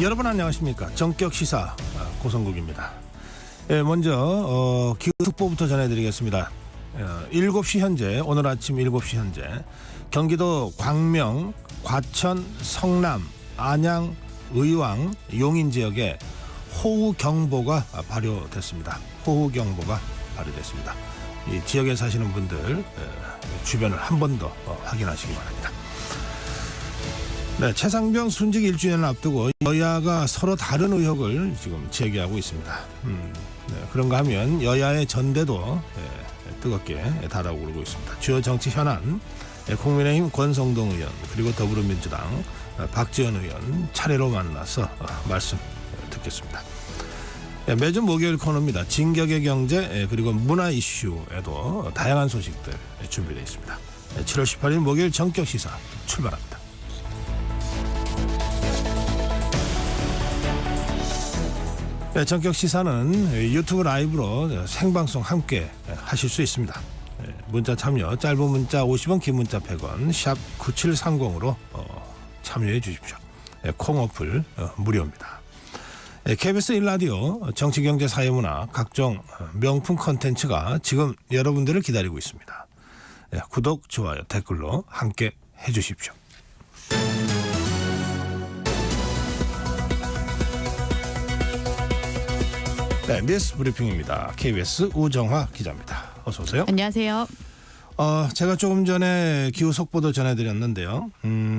여러분 안녕하십니까. 정격시사 고성국입니다. 먼저 기후특보부터 전해드리겠습니다. 7시 현재, 오늘 아침 7시 현재 경기도 광명, 과천, 성남, 안양, 의왕, 용인 지역에 호우경보가 발효됐습니다. 호우경보가 발효됐습니다. 이 지역에 사시는 분들 주변을 한 번 더 확인하시기 바랍니다. 네, 최상병 순직 1주년을 앞두고 여야가 서로 다른 의혹을 지금 제기하고 있습니다. 네, 그런가 하면 여야의 전대도 뜨겁게 달아오르고 있습니다. 주요 정치 현안, 국민의힘 권성동 의원 그리고 더불어민주당 박지원 의원 차례로 만나서 말씀 듣겠습니다. 매주 목요일 코너입니다. 진격의 경제 그리고 문화 이슈에도 다양한 소식들 준비되어 있습니다. 7월 18일 목요일 정격시사 출발합니다. 네, 정격시사는 유튜브 라이브로 생방송 함께 하실 수 있습니다. 문자 참여 짧은 문자 50원, 긴 문자 100원 샵 9730으로 참여해 주십시오. 콩 어플 무료입니다. KBS 1라디오 정치경제사회문화 각종 명품 콘텐츠가 지금 여러분들을 기다리고 있습니다. 구독, 좋아요, 댓글로 함께 해주십시오. 네, 뉴스 브리핑입니다. KBS 우정화 기자입니다. 어서 오세요. 안녕하세요. 제가 조금 전에 기후 속보도 전해드렸는데요.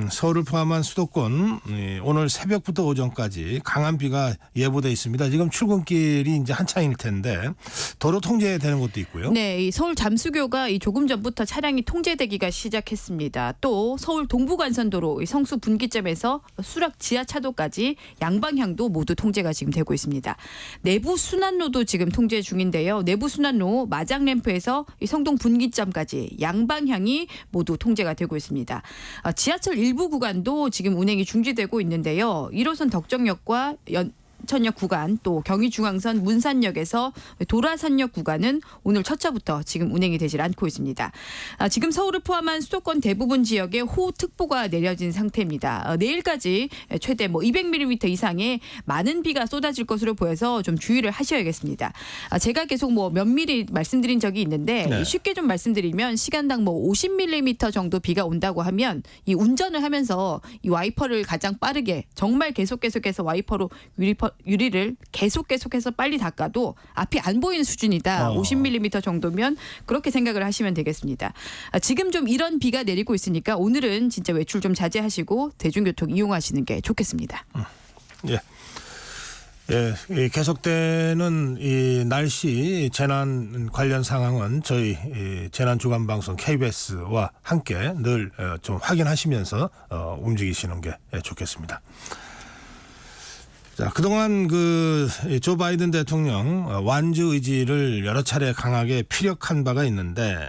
서울을 포함한 수도권 오늘 새벽부터 오전까지 강한 비가 예보돼 있습니다. 지금 출근길이 이제 한창일 텐데 도로 통제되는 곳도 있고요. 네, 이 서울 잠수교가 조금 전부터 차량이 통제되기가 시작했습니다. 또 서울 동부간선도로 성수 분기점에서 수락 지하차도까지 양방향도 모두 통제가 지금 되고 있습니다. 내부 순환로도 지금 통제 중인데요. 내부 순환로 마장램프에서 성동 분기점까지 양방향이 모두 통제가 되고 있습니다. 지하철 일부 구간도 지금 운행이 중지되고 있는데요. 1호선 덕정역과 천역 구간 또 경의중앙선 문산역에서 도라산역 구간은 오늘 첫 차부터 지금 운행이 되질 않고 있습니다. 지금 서울을 포함한 수도권 대부분 지역에 호우특보가 내려진 상태입니다. 내일까지 최대 200mm 이상의 많은 비가 쏟아질 것으로 보여서 좀 주의를 하셔야겠습니다. 제가 계속 몇 미리 말씀드린 적이 있는데 네. 쉽게 좀 말씀드리면 시간당 50mm 정도 비가 온다고 하면 이 운전을 하면서 이 와이퍼를 가장 빠르게 정말 계속해서 와이퍼로 유리를 계속해서 빨리 닦아도 앞이 안 보이는 수준이다. 50mm 정도면 그렇게 생각을 하시면 되겠습니다. 지금 좀 이런 비가 내리고 있으니까 오늘은 진짜 외출 좀 자제하시고 대중교통 이용하시는 게 좋겠습니다. 예, 계속되는 이 날씨 재난 관련 상황은 저희 재난 주간 방송 KBS와 함께 늘 좀 확인하시면서 움직이시는 게 좋겠습니다. 자, 그동안 조 바이든 대통령 완주 의지를 여러 차례 강하게 피력한 바가 있는데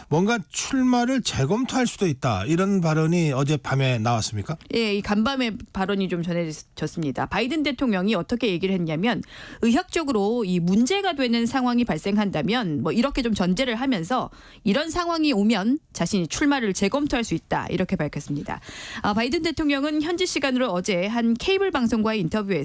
뭔가 출마를 재검토할 수도 있다. 이런 발언이 어젯밤에 나왔습니까? 예, 이 간밤에 발언이 좀 전해졌습니다. 바이든 대통령이 어떻게 얘기를 했냐면 의학적으로 이 문제가 되는 상황이 발생한다면 이렇게 좀 전제를 하면서 이런 상황이 오면 자신이 출마를 재검토할 수 있다. 이렇게 밝혔습니다. 바이든 대통령은 현지 시간으로 어제 한 케이블 방송과의 인터뷰에서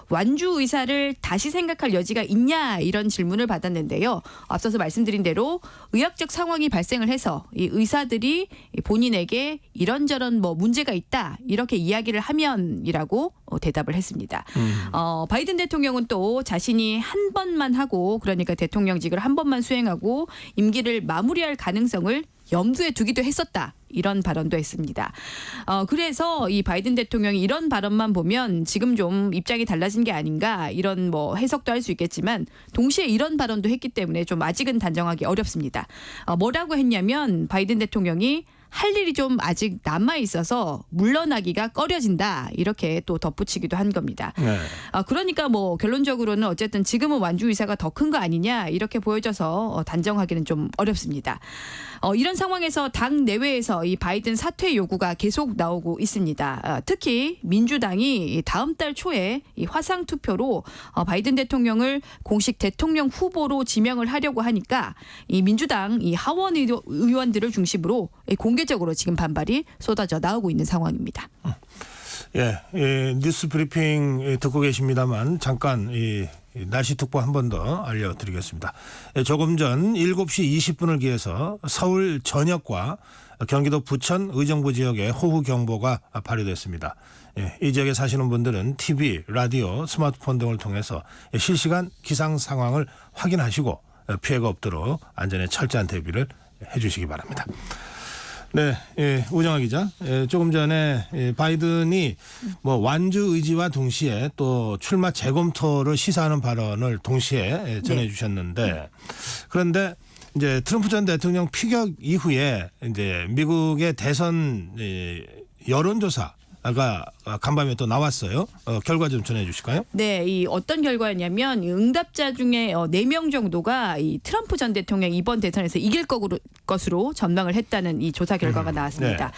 완주 의사를 다시 생각할 여지가 있냐 이런 질문을 받았는데요. 앞서서 말씀드린 대로 의학적 상황이 발생을 해서 이 의사들이 본인에게 이런저런 문제가 있다 이렇게 이야기를 하면이라고 대답을 했습니다. 바이든 대통령은 또 자신이 한 번만 하고 그러니까 대통령직을 한 번만 수행하고 임기를 마무리할 가능성을 염두에 두기도 했었다. 이런 발언도 했습니다. 그래서 이 바이든 대통령이 이런 발언만 보면 지금 좀 입장이 달라진 게 아닌가 이런 해석도 할 수 있겠지만 동시에 이런 발언도 했기 때문에 좀 아직은 단정하기 어렵습니다. 뭐라고 했냐면 바이든 대통령이 할 일이 좀 아직 남아 있어서 물러나기가 꺼려진다 이렇게 또 덧붙이기도 한 겁니다. 네. 그러니까 결론적으로는 어쨌든 지금은 완주 의사가 더 큰 거 아니냐 이렇게 보여져서 단정하기는 좀 어렵습니다. 이런 상황에서 당 내외에서 이 바이든 사퇴 요구가 계속 나오고 있습니다. 특히 민주당이 다음 달 초에 이 화상 투표로 바이든 대통령을 공식 대통령 후보로 지명을 하려고 하니까 이 민주당 이 하원 의원들을 중심으로 공개적으로 지금 반발이 쏟아져 나오고 있는 상황입니다. 뉴스 브리핑 듣고 계십니다만 잠깐 이 날씨 특보 한 번 더 알려드리겠습니다. 조금 전 7시 20분을 기해서 서울 전역과 경기도 부천 의정부 지역에 호우경보가 발효됐습니다. 이 지역에 사시는 분들은 TV, 라디오, 스마트폰 등을 통해서 실시간 기상 상황을 확인하시고 피해가 없도록 안전에 철저한 대비를 해주시기 바랍니다. 네, 우정아 기자. 조금 전에 바이든이 뭐 완주 의지와 동시에 또 출마 재검토를 시사하는 발언을 동시에 전해주셨는데 그런데 이제 트럼프 전 대통령 피격 이후에 이제 미국의 대선 여론조사가 간밤에 또 나왔어요. 결과 좀 전해주실까요? 네, 이 어떤 결과였냐면 응답자 중에 4명 정도가 이 트럼프 전 대통령 이번 대선에서 이길 것으로 전망을 했다는 이 조사 결과가 나왔습니다.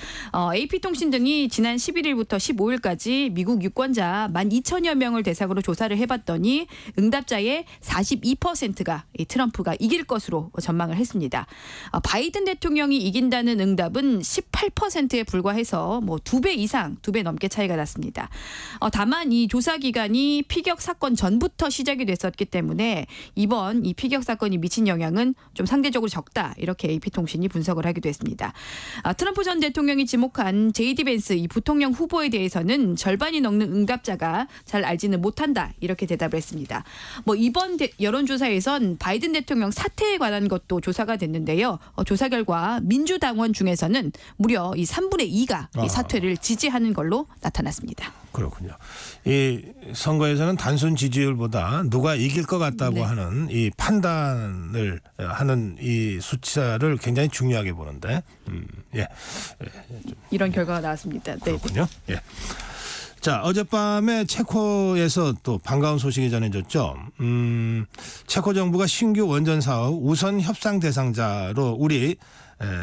AP통신 등이 지난 11일부터 15일까지 미국 유권자 12,000여 명을 대상으로 조사를 해봤더니 응답자의 42%가 이 트럼프가 이길 것으로 전망을 했습니다. 바이든 대통령이 이긴다는 응답은 18%에 불과해서 뭐 2배 이상, 2배 넘게 차이가 났습니다. 다만 이 조사 기간이 피격 사건 전부터 시작이 됐었기 때문에 이번 이 피격 사건이 미친 영향은 좀 상대적으로 적다 이렇게 AP통신이 분석을 하기도 했습니다. 트럼프 전 대통령이 지목한 JD 벤스 이 부통령 후보에 대해서는 절반이 넘는 응답자가 잘 알지는 못한다 이렇게 대답을 했습니다. 뭐 이번 여론조사에선 바이든 대통령 사퇴에 관한 것도 조사가 됐는데요. 조사 결과 민주당원 중에서는 무려 이 3분의 2가 이 사퇴를 지지하는 걸로 나타났습니다. 그렇군요. 이 선거에서는 단순 지지율보다 누가 이길 것 같다고 하는 이 판단을 하는 이 숫자를 굉장히 중요하게 보는데, 이런 결과가 나왔습니다. 그렇군요. 예. 자, 어젯밤에 체코에서 또 반가운 소식이 전해졌죠. 체코 정부가 신규 원전 사업 우선 협상 대상자로 우리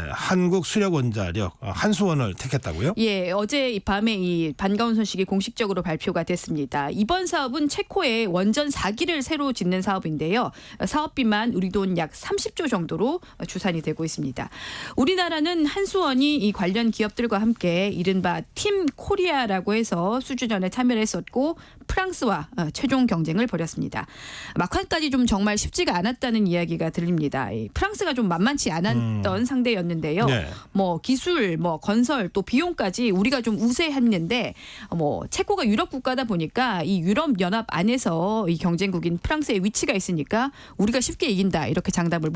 한국수력원자력 한수원을 택했다고요? 예, 어제 밤에 이 반가운 소식이 공식적으로 발표가 됐습니다. 이번 사업은 체코에 원전 4기를 새로 짓는 사업인데요. 사업비만 우리 돈 약 30조 정도로 추산이 되고 있습니다. 우리나라는 한수원이 이 관련 기업들과 함께 이른바 팀 코리아라고 해서 수주전에 참여를 했었고 프랑스와 최종 경쟁을 벌였습니다. 막판까지 좀 정말 쉽지가 않았다는 이야기가 들립니다. 프랑스가 좀 만만치 않았던 상대였는데요. 뭐 기술, 뭐 건설, 또 비용까지 우리가 좀 우세했는데 뭐 체코가 유럽 국가다 보니까 이 유럽 연합 안에서 이 경쟁국인 프랑스의 위치가 있으니까 우리가 쉽게 이긴다 이렇게 장담을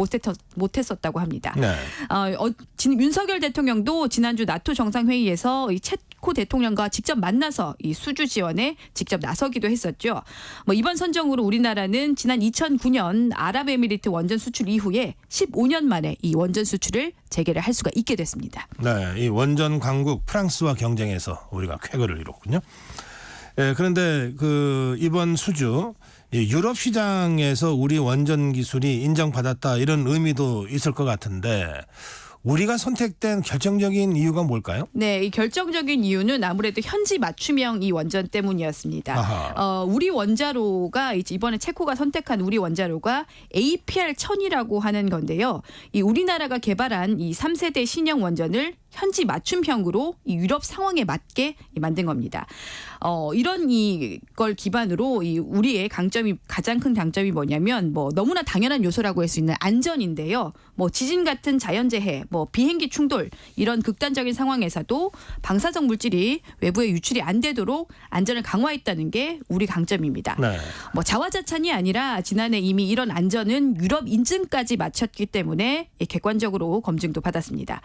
못했었다고 합니다. 윤석열 대통령도 지난주 나토 정상회의에서 이 체코 대통령과 직접 만나서 이 수주 지원에 직접 나서기도 했었죠. 뭐 이번 선정으로 우리나라는 지난 2009년 아랍에미리트 원전 수출 이후에 15년 만에 이 원전 수출을 재개를 할 수가 있게 됐습니다. 네, 이 원전 강국 프랑스와 경쟁해서 우리가 쾌거를 이뤘군요. 그런데 그 이번 수주 유럽 시장에서 우리 원전 기술이 인정받았다 이런 의미도 있을 것 같은데 우리가 선택된 결정적인 이유가 뭘까요? 네, 이 결정적인 이유는 아무래도 현지 맞춤형 이 원전 때문이었습니다. 우리 원자로가 이번에 체코가 선택한 우리 원자로가 APR1000이라고 하는 건데요. 이 우리나라가 개발한 이 3세대 신형 원전을 현지 맞춤형으로 이 유럽 상황에 맞게 만든 겁니다. 이런 이걸 기반으로 이 우리의 가장 큰 강점이 뭐냐면 뭐 너무나 당연한 요소라고 할 수 있는 안전인데요. 뭐 지진 같은 자연재해, 뭐 비행기 충돌 이런 극단적인 상황에서도 방사성 물질이 외부에 유출이 안 되도록 안전을 강화했다는 게 우리 강점입니다. 뭐 자화자찬이 아니라 지난해 이미 이런 안전은 유럽 인증까지 마쳤기 때문에 객관적으로 검증도 받았습니다.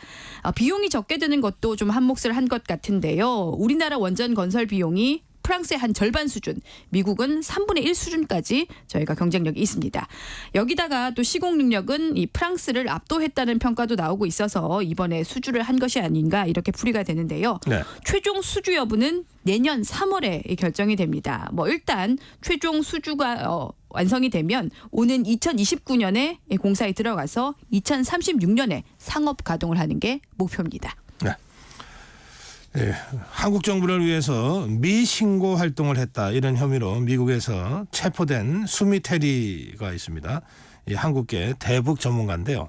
비용이 적게 드는 것도 좀 한 몫을 한 것 같은데요. 우리나라 원전 건설 비용이 프랑스의 한 절반 수준, 미국은 3분의 1 수준까지 저희가 경쟁력이 있습니다. 여기다가 또 시공 능력은 이 프랑스를 압도했다는 평가도 나오고 있어서 이번에 수주를 한 것이 아닌가 이렇게 풀이가 되는데요. 최종 수주 여부는 내년 3월에 결정이 됩니다. 뭐 일단 최종 수주가 완성이 되면 오는 2029년에 공사에 들어가서 2036년에 상업 가동을 하는 게 목표입니다. 네, 한국 정부를 위해서 미신고 활동을 했다 이런 혐의로 미국에서 체포된 수미 테리가 있습니다. 이 한국계 대북 전문가인데요.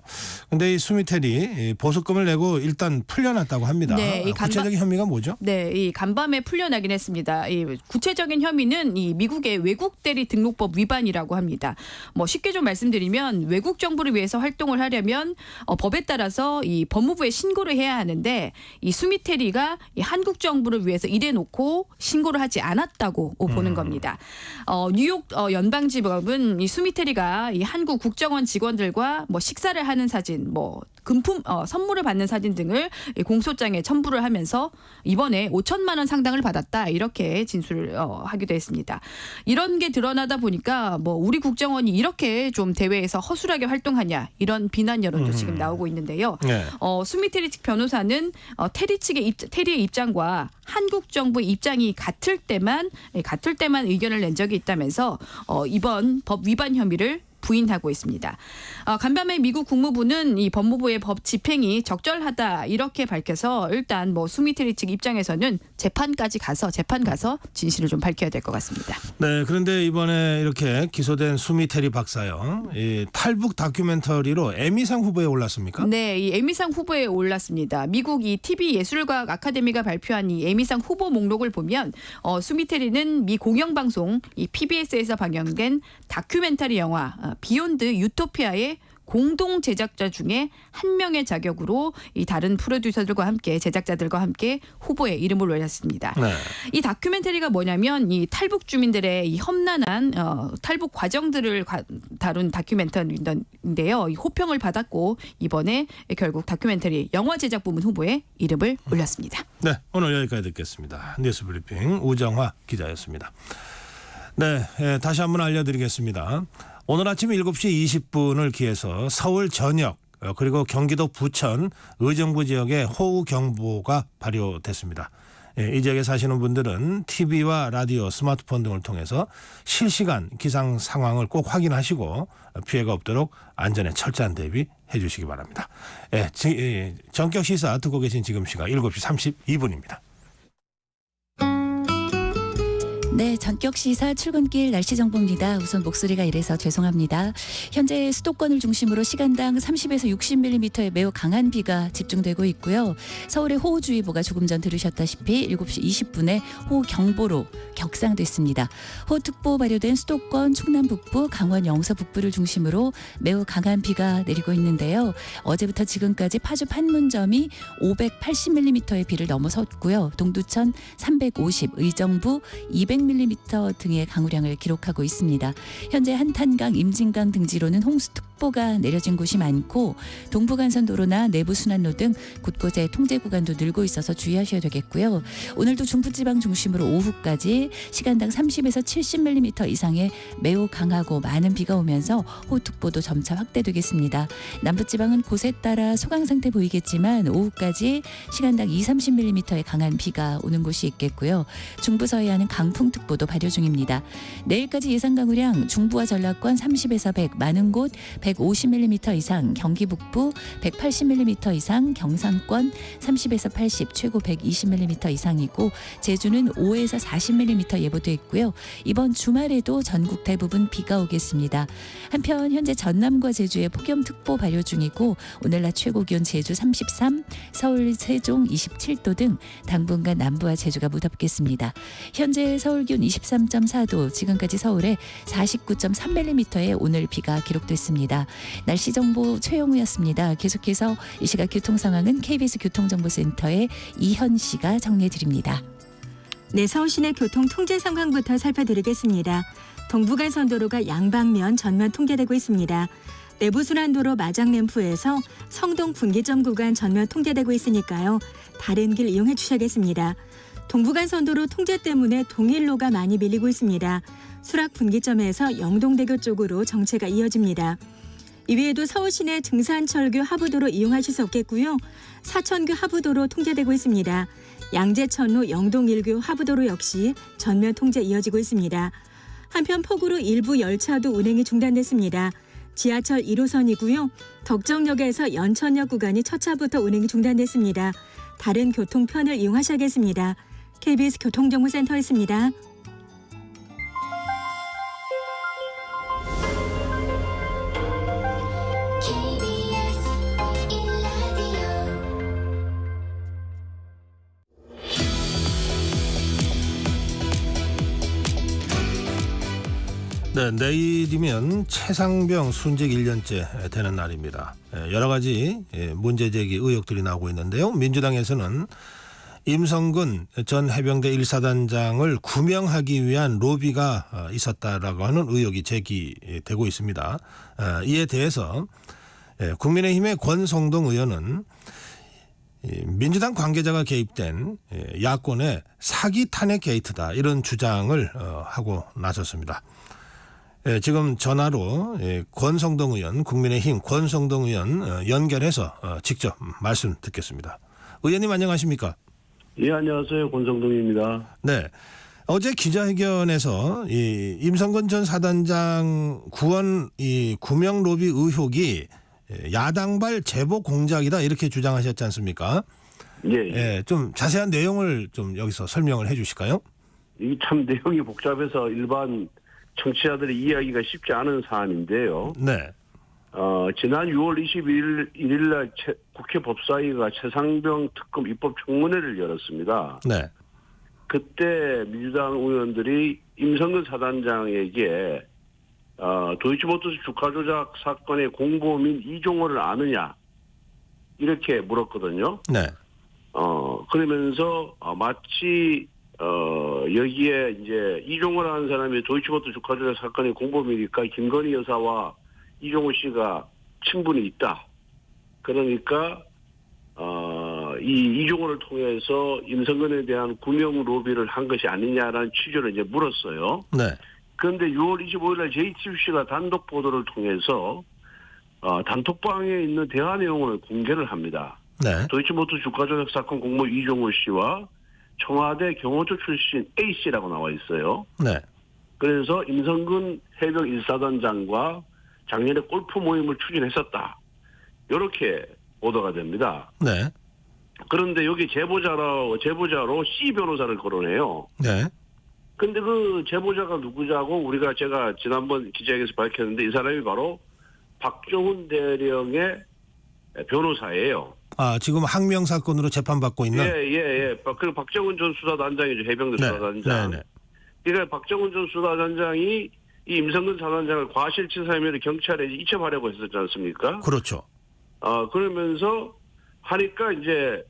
근데 이 수미텔이 보석금을 내고 일단 풀려났다고 합니다. 네, 이 구체적인 혐의가 뭐죠? 네, 이 간밤에 풀려나긴 했습니다. 이 구체적인 혐의는 이 미국의 외국 대리 등록법 위반이라고 합니다. 뭐 쉽게 좀 말씀드리면 외국 정부를 위해서 활동을 하려면 법에 따라서 이 법무부에 신고를 해야 하는데 이 수미테리가 이 한국 정부를 위해서 일해놓고 신고를 하지 않았다고 보는 겁니다. 뉴욕 연방지법은 이 수미테리가 이 한국 국정원 직원들과 뭐 식사를 하는 사진, 뭐 금품 선물을 받는 사진 등을 공소장에 첨부를 하면서 이번에 5천만 원 상당을 받았다 이렇게 진술을 하기도 했습니다. 이런 게 드러나다 보니까 뭐 우리 국정원이 이렇게 좀 대외에서 허술하게 활동하냐 이런 비난 여론도 지금 나오고 있는데요. 네. 수미테리 측 변호사는 테리의 입장과 한국 정부의 입장이 같을 때만 의견을 낸 적이 있다면서 이번 법 위반 혐의를 부인하고 있습니다. 간밤에 미국 국무부는 이 법무부의 법 집행이 적절하다 이렇게 밝혀서 일단 뭐 수미테리 측 입장에서는 재판 가서 진실을 좀 밝혀야 될 것 같습니다. 네, 그런데 이번에 이렇게 기소된 수미테리 박사요. 이 탈북 다큐멘터리로 에미상 후보에 올랐습니까? 네, 이 에미상 후보에 올랐습니다. 미국 이 TV 예술과학 아카데미가 발표한 이 에미상 후보 목록을 보면 수미테리는 미 공영방송 이 PBS에서 방영된 다큐멘터리 영화 비욘드 유토피아의 공동 제작자 중에 한 명의 자격으로 이 다른 프로듀서들과 함께 제작자들과 함께 후보에 이름을 올렸습니다. 네. 이 다큐멘터리가 뭐냐면 이 탈북 주민들의 이 험난한 탈북 과정들을 다룬 다큐멘터리인데요. 이 호평을 받았고 이번에 결국 다큐멘터리 영화 제작 부문 후보에 이름을 올렸습니다. 네, 오늘 여기까지 듣겠습니다. 뉴스브리핑 우정화 기자였습니다. 네, 다시 한번 알려드리겠습니다. 오늘 아침 7시 20분을 기해서 서울 전역 그리고 경기도 부천 의정부 지역에 호우경보가 발효됐습니다. 이 지역에 사시는 분들은 TV와 라디오, 스마트폰 등을 통해서 실시간 기상 상황을 꼭 확인하시고 피해가 없도록 안전에 철저한 대비해 주시기 바랍니다. 전격 시사 듣고 계신 지금 시각 7시 32분입니다. 네, 전격 시사 출근길 날씨 정보입니다. 우선 목소리가 이래서 죄송합니다. 현재 수도권을 중심으로 시간당 30에서 60mm의 매우 강한 비가 집중되고 있고요. 서울의 호우주의보가 조금 전 들으셨다시피 7시 20분에 호우경보로 격상됐습니다. 호우특보 발효된 수도권, 충남 북부, 강원 영서 북부를 중심으로 매우 강한 비가 내리고 있는데요. 어제부터 지금까지 파주 판문점이 580mm의 비를 넘어섰고요. 동두천 350, 의정부 200mm 등의 강우량을 기록하고 있습니다. 현재 한탄강, 임진강 등지로는 홍수특보가 내려진 곳이 많고 동부간선도로나 내부순환로 등 곳곳에 통제 구간도 늘고 있어서 주의하셔야 되겠고요. 오늘도 중부지방 중심으로 오후까지 시간당 30에서 70mm 이상의 매우 강하고 많은 비가 오면서 호우특보도 점차 확대되겠습니다. 남부지방은 곳에 따라 소강 상태 보이겠지만 오후까지 시간당 20-30mm의 강한 비가 오는 곳이 있겠고요. 중부 서해안은 강풍특보도 발효 중입니다. 내일까지 예상 강우량 중부와 전라권 30에서 100, 많은 곳 150mm 이상, 경기 북부 180mm 이상, 경상권 30에서 80, 최고 120mm 이상이고 제주는 5에서 40mm 예보돼 있고요. 이번 주말에도 전국 대부분 비가 오겠습니다. 한편 현재 전남과 제주에 폭염특보 발효 중이고 오늘 낮 최고 기온 제주 33, 서울, 세종 27도 등 당분간 남부와 제주가 무덥겠습니다. 현재 서울 기온 23.4도, 지금까지 서울에 49.3mm의 오늘 비가 기록됐습니다. 날씨 정보 최영우였습니다. 계속해서 이 시각 교통 상황은 KBS 교통정보센터의 이현 씨가 정리해 드립니다. 네, 서울 시내 교통 통제 상황부터 살펴드리겠습니다. 동부간선도로가 양방면 전면 통제되고 있습니다. 내부순환도로 마장램프에서 성동 분기점 구간 전면 통제되고 있으니까요. 다른 길 이용해 주셔야겠습니다. 동부간선도로 통제 때문에 동일로가 많이 밀리고 있습니다. 수락 분기점에서 영동대교 쪽으로 정체가 이어집니다. 이외에도 서울 시내 등산철교 하부도로 이용하실 수 없겠고요. 사천교 하부도로 통제되고 있습니다. 양재천로 영동 1교 하부도로 역시 전면 통제 이어지고 있습니다. 한편 폭우로 일부 열차도 운행이 중단됐습니다. 지하철 1호선이고요. 덕정역에서 연천역 구간이 첫 차부터 운행이 중단됐습니다. 다른 교통편을 이용하셔야겠습니다. KBS 교통정보센터였습니다. 네, 내일이면 최상병 순직 1년째 되는 날입니다. 여러 가지 문제 제기 의혹들이 나오고 있는데요. 민주당에서는 임성근 전 해병대 1사단장을 구명하기 위한 로비가 있었다라고 하는 의혹이 제기되고 있습니다. 이에 대해서 국민의힘의 권성동 의원은 민주당 관계자가 개입된 야권의 사기 탄핵 게이트다 이런 주장을 하고 나섰습니다. 지금 전화로 권성동 의원, 국민의힘 권성동 의원 연결해서 직접 말씀 듣겠습니다. 의원님 안녕하십니까? 예, 안녕하세요. 권성동입니다. 네. 어제 기자회견에서 이 임성근 전 사단장 구원 이 구명 로비 의혹이 야당발 제보 공작이다 이렇게 주장하셨지 않습니까? 예. 좀 자세한 내용을 좀 여기서 설명을 해 주실까요? 이게 참 내용이 복잡해서 일반 청취자들이 이해하기가 쉽지 않은 사안인데요. 네. 지난 6월 21일 날 국회 법사위가 최상병 특검 입법 청문회를 열었습니다. 네. 그때 민주당 의원들이 임성근 사단장에게 도이치모터스 주가 조작 사건의 공범인 이종호를 아느냐 이렇게 물었거든요. 네. 그러면서 마치 여기에 이제 이종호라는 사람이 도이치모터 주가 조작 사건의 공범이니까 김건희 여사와 이종호 씨가 친분이 있다. 그러니까 이 이종호를 통해서 임성근에 대한 구명 로비를 한 것이 아니냐라는 취지로 이제 물었어요. 네. 그런데 6월 25일 날 JTBC가 단독 보도를 통해서 단톡방에 있는 대화 내용을 공개를 합니다. 네. 도이치모터 주가 조작 사건 공모 이종호 씨와 청와대 경호처 출신 A 씨라고 나와 있어요. 네. 그래서 임성근 해병 1사단장과 작년에 골프 모임을 추진했었다. 이렇게 보도가 됩니다. 네. 그런데 여기 제보자로 C 변호사를 거론해요. 네. 근데 그 제보자가 누구냐고 제가 지난번 기자회견에서 밝혔는데 이 사람이 바로 박정훈 대령의 변호사예요. 지금 항명 사건으로 재판받고 있는. 예. 그 박정훈 전 수사단장이죠. 해병대 수사단장. 네. 그러니까 박정훈 전 수사단장이 이 임성근 사단장을 과실치사 혐의로 경찰에 이첩하려고 했었지 않습니까? 그렇죠. 그러면서 하니까 이제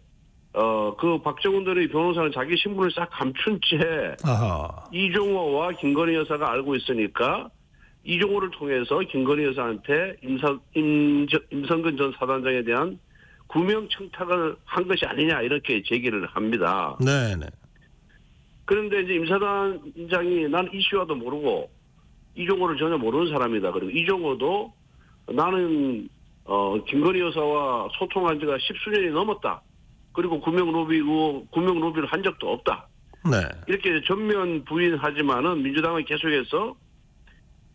그 박정훈 대령의 변호사는 자기 신분을 싹 감춘 채 이종호와 김건희 여사가 알고 있으니까 이종호를 통해서 김건희 여사한테 임성근 전 사단장에 대한 구명 청탁을 한 것이 아니냐 이렇게 제기를 합니다. 네네. 그런데 이제 임 사단장이 난 이슈와도 모르고 이종호를 전혀 모르는 사람이다. 그리고 이종호도 나는 김건희 여사와 소통한 지가 10수년이 넘었다. 그리고 구명 로비를 한 적도 없다. 네. 이렇게 전면 부인하지만은 민주당은 계속해서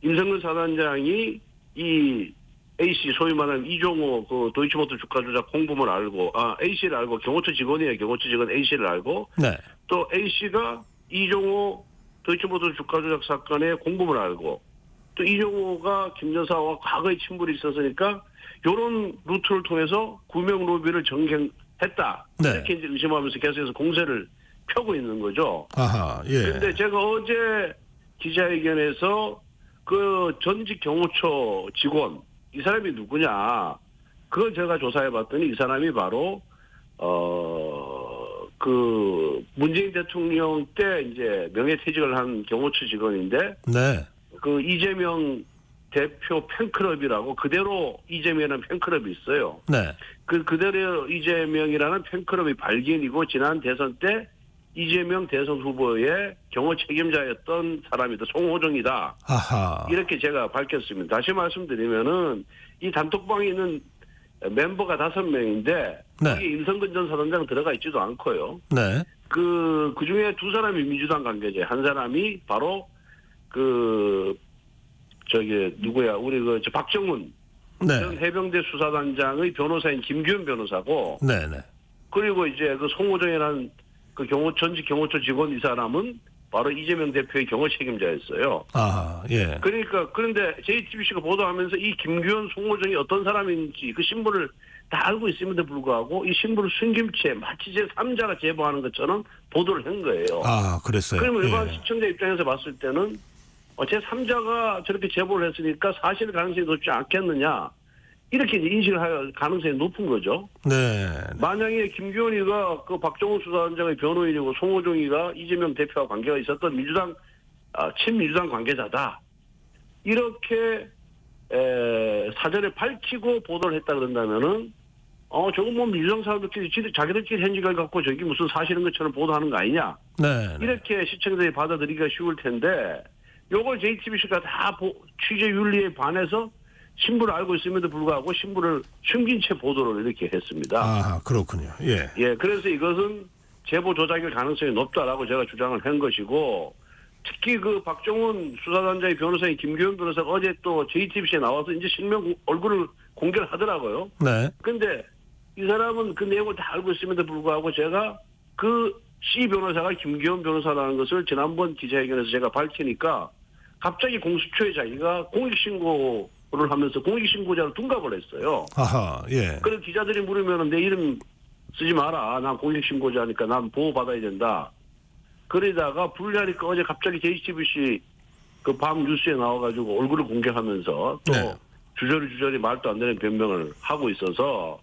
임성근 사단장이 이 A씨 소위 말하는 이종호 그 도이치모터 주가 조작 공범을 알고 A씨를 알고 경호처 직원이에요. 경호처 직원 A씨를 알고 네. 또 A씨가 이종호 도이치모터 주가 조작 사건의 공범을 알고 또 이종호가 김 여사와 과거의 친분이 있었으니까 이런 루트를 통해서 구명 로비를 정경했다. 네. 이렇게 이제 의심하면서 계속해서 공세를 펴고 있는 거죠. 예. 그런데 제가 어제 기자회견에서 그 전직 경호처 직원 이 사람이 누구냐? 그걸 제가 조사해봤더니 이 사람이 바로 그 문재인 대통령 때 이제 명예퇴직을 한 경호처 직원인데 네. 그 이재명 대표 팬클럽이라고 그대로 이재명이라는 팬클럽이 있어요. 네. 그대로 이재명이라는 팬클럽이 발견이고 지난 대선 때 이재명 대선 후보의 경호 책임자였던 사람이다. 송호정이다. 이렇게 제가 밝혔습니다. 다시 말씀드리면은 이 단톡방에 있는 멤버가 5명인데 네. 거기 임성근 전 사단장 들어가 있지도 않고요. 네. 그 중에 2사람이 민주당 관계자, 한 사람이 바로 우리 박정훈 네. 전 해병대 수사단장의 변호사인 김규현 변호사고, 네네. 그리고 이제 그 송호정이라는 그 전직 경호처 직원 이 사람은 바로 이재명 대표의 경호 책임자였어요. 예. 그런데 JTBC가 보도하면서 이 김규현, 송호정이 어떤 사람인지 그 신분을 다 알고 있음에도 불구하고 이 신분을 숨긴 채 마치 제3자가 제보하는 것처럼 보도를 한 거예요. 그랬어요. 그러면 일반 예. 시청자 입장에서 봤을 때는 제3자가 저렇게 제보를 했으니까 사실 가능성이 높지 않겠느냐. 이렇게 이제 인식을 할 가능성이 높은 거죠. 네. 만약에 김기현이가 그 박정훈 수사단장의 변호인이고 송호정이가 이재명 대표와 관계가 있었던 민주당 친민주당 관계자다. 이렇게 사전에 밝히고 보도를 했다 그런다면은 저거 뭐 민주당 사람들끼리 자기들끼리 현직을 갖고 저기 무슨 사실인 것처럼 보도하는 거 아니냐. 네. 이렇게 시청자들이 받아들이기가 쉬울 텐데 요걸 JTBC가 다 취재 윤리에 반해서 신부를 알고 있음에도 불구하고 신부를 숨긴 채 보도를 이렇게 했습니다. 아, 그렇군요. 예. 예, 그래서 이것은 제보 조작일 가능성이 높다라고 제가 주장을 한 것이고, 특히 그 박정훈 수사단장의 변호사인 김기현 변호사가 어제 또 JTBC에 나와서 이제 실명 얼굴을 공개를 하더라고요. 네. 근데 이 사람은 그 내용을 다 알고 있음에도 불구하고 제가 그 C 변호사가 김기현 변호사라는 것을 지난번 기자회견에서 제가 밝히니까 갑자기 공수처에 자기가 공익신고를 하면서 공익신고자를 둔갑을 했어요. 아하, 예. 그래서 기자들이 물으면 내 이름 쓰지 마라. 난 공익신고자니까 난 보호받아야 된다. 그러다가 불리하니까 어제 갑자기 JTBC 그 밤 뉴스에 나와가지고 얼굴을 공개하면서 또 네. 주저리 말도 안 되는 변명을 하고 있어서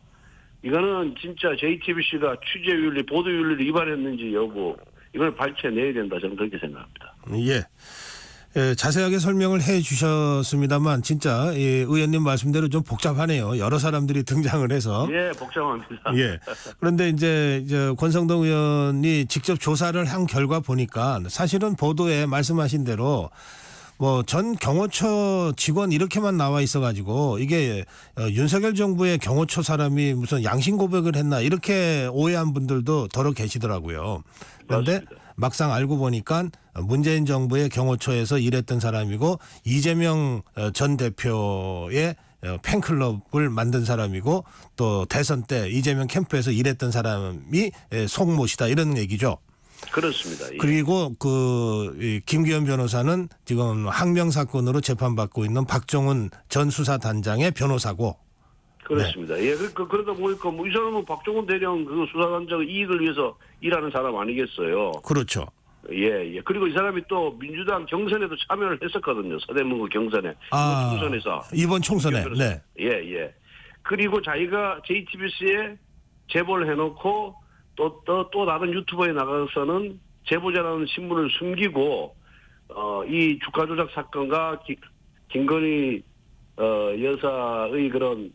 이거는 진짜 JTBC가 취재윤리, 보도윤리를 위반했는지 여부 이걸 밝혀내야 된다. 저는 그렇게 생각합니다. 예. 자세하게 설명을 해 주셨습니다만 진짜 의원님 말씀대로 좀 복잡하네요. 여러 사람들이 등장을 해서. 예, 복잡합니다. 예. 그런데 이제 권성동 의원이 직접 조사를 한 결과 보니까 사실은 보도에 말씀하신 대로 뭐 전 경호처 직원 이렇게만 나와 있어가지고 이게 윤석열 정부의 경호처 사람이 무슨 양심 고백을 했나 이렇게 오해한 분들도 더러 계시더라고요. 그런데 맞습니다. 막상 알고 보니까 문재인 정부의 경호처에서 일했던 사람이고 이재명 전 대표의 팬클럽을 만든 사람이고 또 대선 때 이재명 캠프에서 일했던 사람이 송모시다 이런 얘기죠. 그렇습니다. 예. 그리고 그 김기현 변호사는 지금 항명 사건으로 재판받고 있는 박정훈 전 수사단장의 변호사고. 그렇습니다. 네. 예, 그러다 보니까 뭐 이 사람은 박정훈 대령 그 수사단장의 이익을 위해서 일하는 사람 아니겠어요. 그렇죠. 예. 그리고 이 사람이 또 민주당 경선에도 참여를 했었거든요. 서대문구 경선에. 총선에서. 이번 총선에. 네. 예. 그리고 자기가 JTBC에 제보를 해놓고 또 다른 유튜버에 나가서는 제보자라는 신분을 숨기고 이 주가 조작 사건과 김건희 여사의 그런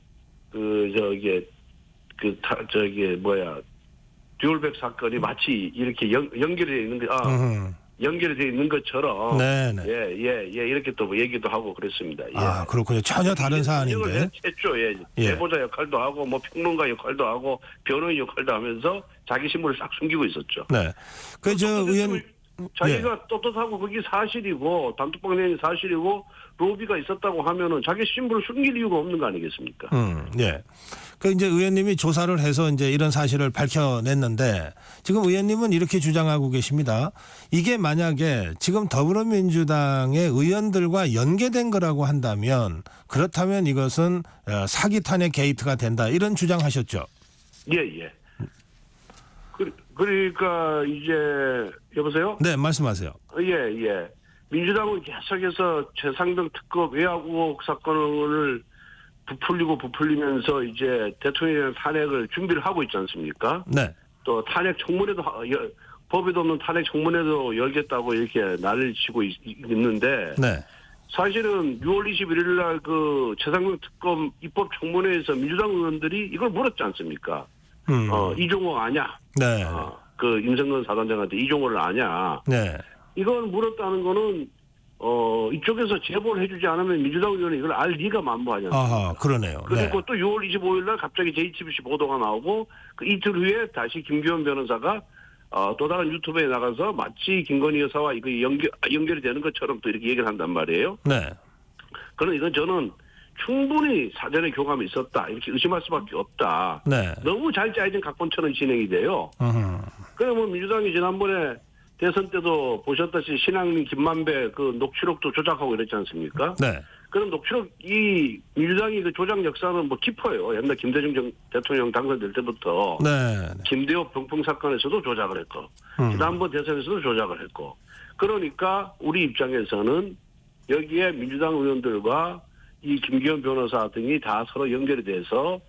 듀얼백 사건이 마치 이렇게 연결이 되어 있는 연결이 되어 있는 것처럼 네네. 예 이렇게 또 얘기도 하고 그랬습니다. 예. 아 그렇군요. 전혀 다른 사안인데. 했죠. 예. 제보자 역할도 하고 뭐 평론가 역할도 하고 변호인 역할도 하면서 자기 신분을 싹 숨기고 있었죠. 네. 그 의원 자기가 떳떳하고 그게 사실이고 단톡방 내용이 사실이고 로비가 있었다고 하면은 자기 신분을 숨길 이유가 없는 거 아니겠습니까? 예. 그 이제 의원님이 조사를 해서 이제 이런 사실을 밝혀냈는데 지금 의원님은 이렇게 주장하고 계십니다. 이게 만약에 지금 더불어민주당의 의원들과 연계된 거라고 한다면 그렇다면 이것은 사기 탄핵 게이트가 된다 이런 주장하셨죠. 예. 그러니까 이제 여보세요? 네, 말씀하세요. 예. 민주당은 계속해서 최상병 특검 외압 의혹 사건을 부풀리면서 이제 대통령 탄핵을 준비를 하고 있지 않습니까? 네. 또 탄핵 청문회도 법에도 없는 탄핵 청문회도 열겠다고 이렇게 난리를 치고 있는데 네. 사실은 6월 21일 날 그 최상병 특검 입법 청문회에서 민주당 의원들이 이걸 물었지 않습니까? 이종호 아냐? 네. 그 임성근 사단장한테 이종호를 아냐? 네. 이걸 물었다는 거는 이쪽에서 제보를 해주지 않으면 민주당 의원이 이걸 알 리가 만무하지 않습니까? 아하, 그러네요. 그리고 네. 또 6월 25일 날 갑자기 JTBC 보도가 나오고 그 이틀 후에 다시 김기현 변호사가 또 다른 유튜브에 나가서 마치 김건희 여사와 이거 연결이 되는 것처럼 또 이렇게 얘기를 한단 말이에요. 네. 그럼 이건 저는 충분히 사전에 교감이 있었다 이렇게 의심할 수밖에 없다. 네. 너무 잘 짜여진 각본처럼 진행이 돼요. 그러면 민주당이 지난번에 대선 때도 보셨다시피 신앙민 김만배 그 녹취록도 조작하고 이랬지 않습니까? 네. 그런 녹취록 이 민주당이 그 조작 역사는 뭐 깊어요. 옛날 김대중 대통령 당선될 때부터 네. 김대호 병풍 사건에서도 조작을 했고 지난번 대선에서도 조작을 했고 그러니까 우리 입장에서는 여기에 민주당 의원들과 이 김기현 변호사 등이 다 서로 연결이 돼서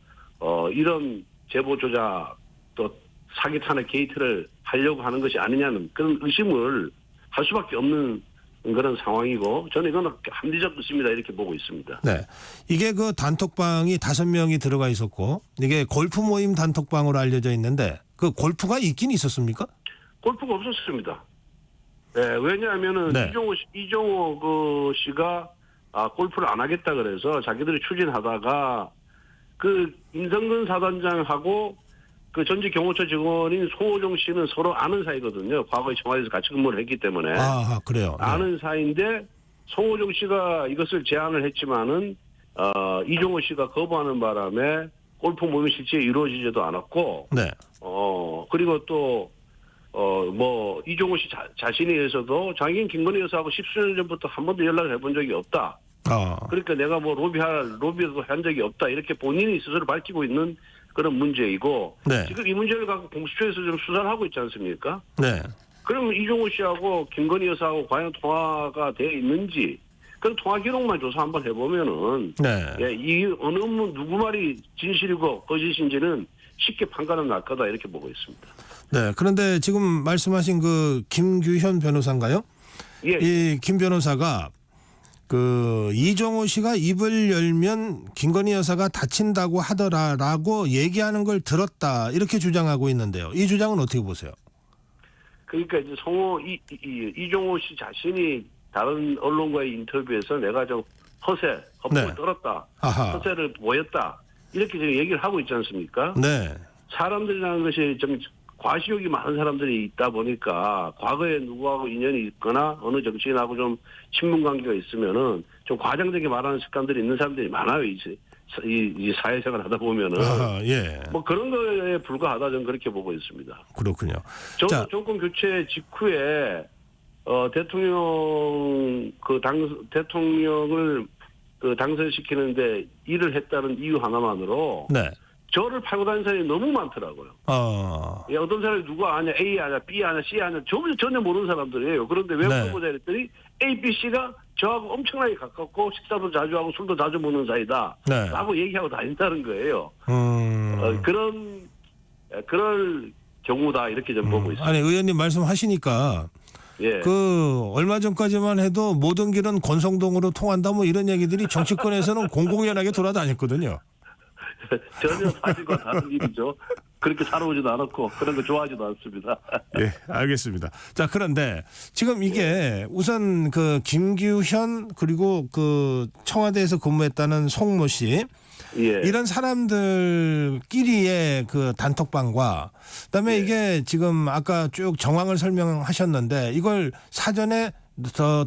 이런 제보 조작 또 사기 탄핵 게이트를 하려고 하는 것이 아니냐는 그런 의심을 할 수밖에 없는 그런 상황이고 저는 이건 합리적 의심이다 이렇게 보고 있습니다. 네, 이게 그 단톡방이 5명이 들어가 있었고 이게 골프 모임 단톡방으로 알려져 있는데 그 골프가 있긴 있었습니까? 골프가 없었습니다. 네, 왜냐하면은 네. 이종호 그 씨가 골프를 안 하겠다 그래서 자기들이 추진하다가 그 임성근 사단장하고 그 전직 경호처 직원인 송호정 씨는 서로 아는 사이거든요. 과거에 청와대에서 같이 근무를 했기 때문에. 아, 그래요. 네. 아는 사이인데 송호정 씨가 이것을 제안을 했지만은 이종호 씨가 거부하는 바람에 골프 모임이 실제 이루어지지도 않았고. 네. 그리고 또 뭐 이종호 씨 자신에서도 자기는 김건희 여사하고 10수년 전부터 한 번도 연락을 해본 적이 없다. 그러니까 내가 뭐 로비도 한 적이 없다. 이렇게 본인이 스스로 밝히고 있는 그런 문제이고 네. 지금 이 문제를 갖고 공수처에서 좀 수사를 하고 있지 않습니까? 네. 그러면 이종호 씨하고 김건희 여사하고 과연 통화가 되어 있는지 그런 통화 기록만 조사 한번 해보면은 네. 예, 이 어느 누구 말이 진실이고 거짓인지는 쉽게 판가름 날 거다 이렇게 보고 있습니다. 네. 그런데 지금 말씀하신 그 김규현 변호사인가요? 예. 이 김 변호사가 그 이종호 씨가 입을 열면 김건희 여사가 다친다고 하더라라고 얘기하는 걸 들었다 이렇게 주장하고 있는데요. 이 주장은 어떻게 보세요? 그러니까 이제 이종호 씨 자신이 다른 언론과의 인터뷰에서 내가 좀 허풍을 네. 떨었다, 아하. 허세를 보였다 이렇게 지금 얘기를 하고 있지 않습니까? 네. 사람들이라는 것이 좀 과시욕이 많은 사람들이 있다 보니까 과거에 누구하고 인연이 있거나 어느 정치인하고 좀 친분 관계가 있으면은 좀 과장되게 말하는 습관들이 있는 사람들이 많아요. 이 사회생활 하다 보면은 예. 뭐 그런 거에 불과하다 저는 그렇게 보고 있습니다. 그렇군요. 저는 정권 교체 직후에 대통령을 당선시키는데 일을 했다는 이유 하나만으로 네. 저를 팔고 다니는 사람이 너무 많더라고요. 예, 어떤 사람이 누가 아냐, A 아냐, B 아냐, C 아냐, 전혀 모르는 사람들이에요. 그런데 왜 네. 물어보자 했더니 A, B, C가 저하고 엄청나게 가깝고 식사도 자주 하고 술도 자주 먹는 사이다. 네. 라고 얘기하고 다닌다는 거예요. 그럴 경우다 이렇게 좀 보고 있습니다. 아니 의원님 말씀하시니까 예. 그 얼마 전까지만 해도 모든 길은 권성동으로 통한다 뭐 이런 얘기들이 정치권에서는 공공연하게 돌아다녔거든요. 전혀 사실과 다른 일이죠. 그렇게 살아오지도 않았고 그런 거 좋아하지도 않습니다. 예, 알겠습니다. 자, 그런데 지금 이게 우선 그 김규현 그리고 그 청와대에서 근무했다는 송모 씨 예. 이런 사람들끼리의 그 단톡방과 그다음에 이게 지금 아까 쭉 정황을 설명하셨는데 이걸 사전에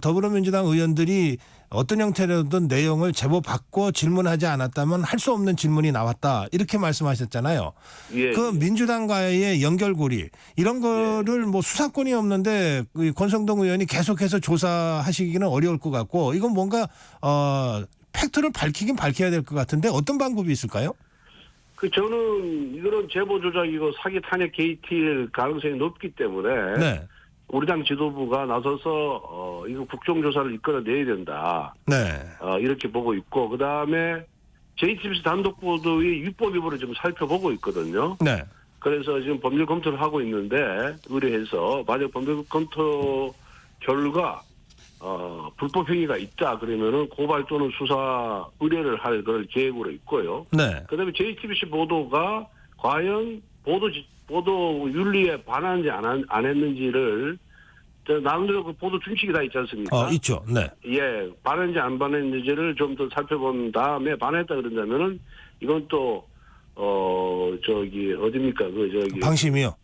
더불어민주당 의원들이 어떤 형태로든 내용을 제보받고 질문하지 않았다면 할 수 없는 질문이 나왔다 이렇게 말씀하셨잖아요. 예. 그 민주당과의 연결고리 이런 거를 뭐 수사권이 없는데 권성동 의원이 계속해서 조사하시기는 어려울 것 같고 이건 뭔가 팩트를 밝혀야 될 것 같은데 어떤 방법이 있을까요? 저는 이거는 제보 조작이고 사기 탄핵 게이트일 가능성이 높기 때문에 네. 우리 당 지도부가 나서서 이거 국정조사를 이끌어내야 된다. 네. 이렇게 보고 있고 그다음에 JTBC 단독 보도의 위법 여부를 좀 살펴보고 있거든요. 네. 그래서 지금 법률 검토를 하고 있는데 의뢰해서 만약 법률 검토 결과 불법 행위가 있다 그러면은 고발 또는 수사 의뢰를 할 그럴 계획으로 있고요. 네. 그다음에 JTBC 보도가 과연 보도 윤리에 반하는지 안 했는지를 나름대로 그 보도 준칙이 다 있지 않습니까? 있죠. 네. 예, 반했는지 안 반했는지를 좀 더 살펴본 다음에 반했다 그런다면은 이건 또 어디입니까? 방심이요.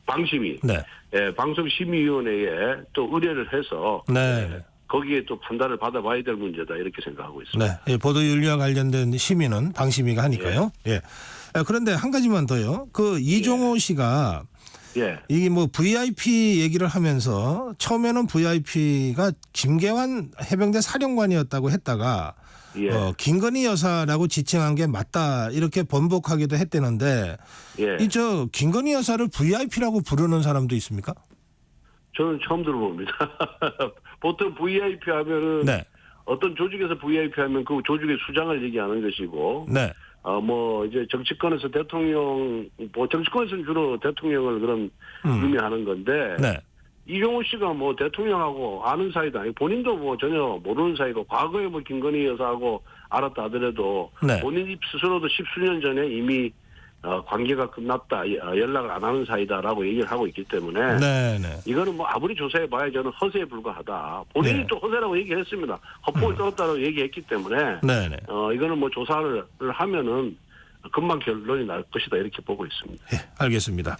방심위. 네. 예, 방송심의위원회에 또 의뢰를 해서 네. 거기에 또 판단을 받아봐야 될 문제다 이렇게 생각하고 있습니다. 네. 보도윤리와 관련된 심의는 방심위가 하니까요. 예. 그런데 한 가지만 더요. 그 이종호 씨가 예. 이게 뭐 VIP 얘기를 하면서 처음에는 VIP가 김계환 해병대 사령관이었다고 했다가 예. 김건희 여사라고 지칭한 게 맞다 이렇게 번복하기도 했다는데 예. 김건희 여사를 VIP라고 부르는 사람도 있습니까? 저는 처음 들어봅니다. 보통 VIP 하면은 네. 어떤 조직에서 VIP 하면 그 조직의 수장을 얘기하는 것이고, 네. 뭐 이제 정치권에서 정치권에서는 주로 대통령을 그런 의미하는 건데, 네. 이종호 씨가 뭐 대통령하고 아는 사이도 아니고 본인도 뭐 전혀 모르는 사이고 과거에 뭐 김건희 여사하고 알았다 하더라도 네. 본인 스스로도 10수년 전에 이미 관계가 끝났다, 연락을 안 하는 사이다라고 얘기를 하고 있기 때문에 네. 네. 이거는 뭐 아무리 조사해봐야 저는 허세에 불과하다. 본인이 네. 또 허세라고 얘기했습니다. 헛보이 떨었다고 얘기했기 때문에 네. 네. 이거는 뭐 조사를 하면은 금방 결론이 날 것이다 이렇게 보고 있습니다. 예, 알겠습니다.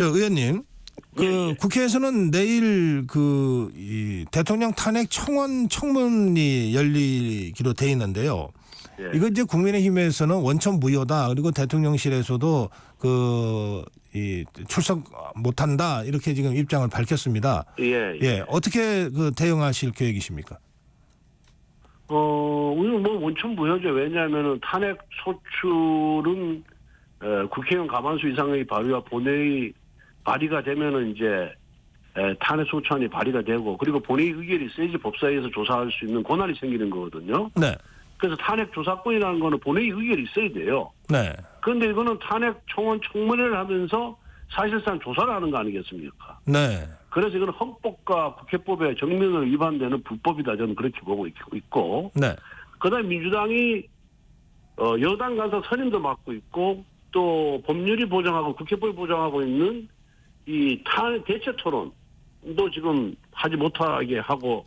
의원님. 예. 국회에서는 내일 이 대통령 탄핵 청문이 열리기로 돼 있는데요. 예. 이거 이제 국민의힘에서는 원천 무효다. 그리고 대통령실에서도 이 출석 못한다. 이렇게 지금 입장을 밝혔습니다. 예. 어떻게 대응하실 계획이십니까? 우리는 뭐 원천 무효죠. 왜냐하면은 탄핵 소출은 국회의원 과반수 이상의 발의와 본회의 발의가 되면은 이제 탄핵 소추안이 발의가 되고 그리고 본회의 의결이 있어야지 법사위에서 조사할 수 있는 권한이 생기는 거거든요. 네. 그래서 탄핵 조사권이라는 거는 본회의 의결이 있어야 돼요. 네. 그런데 이거는 탄핵 청문회를 하면서 사실상 조사를 하는 거 아니겠습니까? 네. 그래서 이거는 헌법과 국회법에 정면으로 위반되는 불법이다 저는 그렇게 보고 있고. 네. 그다음에 민주당이 여당 간사 선임도 맡고 있고 또 법률이 보장하고 국회법이 보장하고 있는 이 대체 토론도 지금 하지 못하게 하고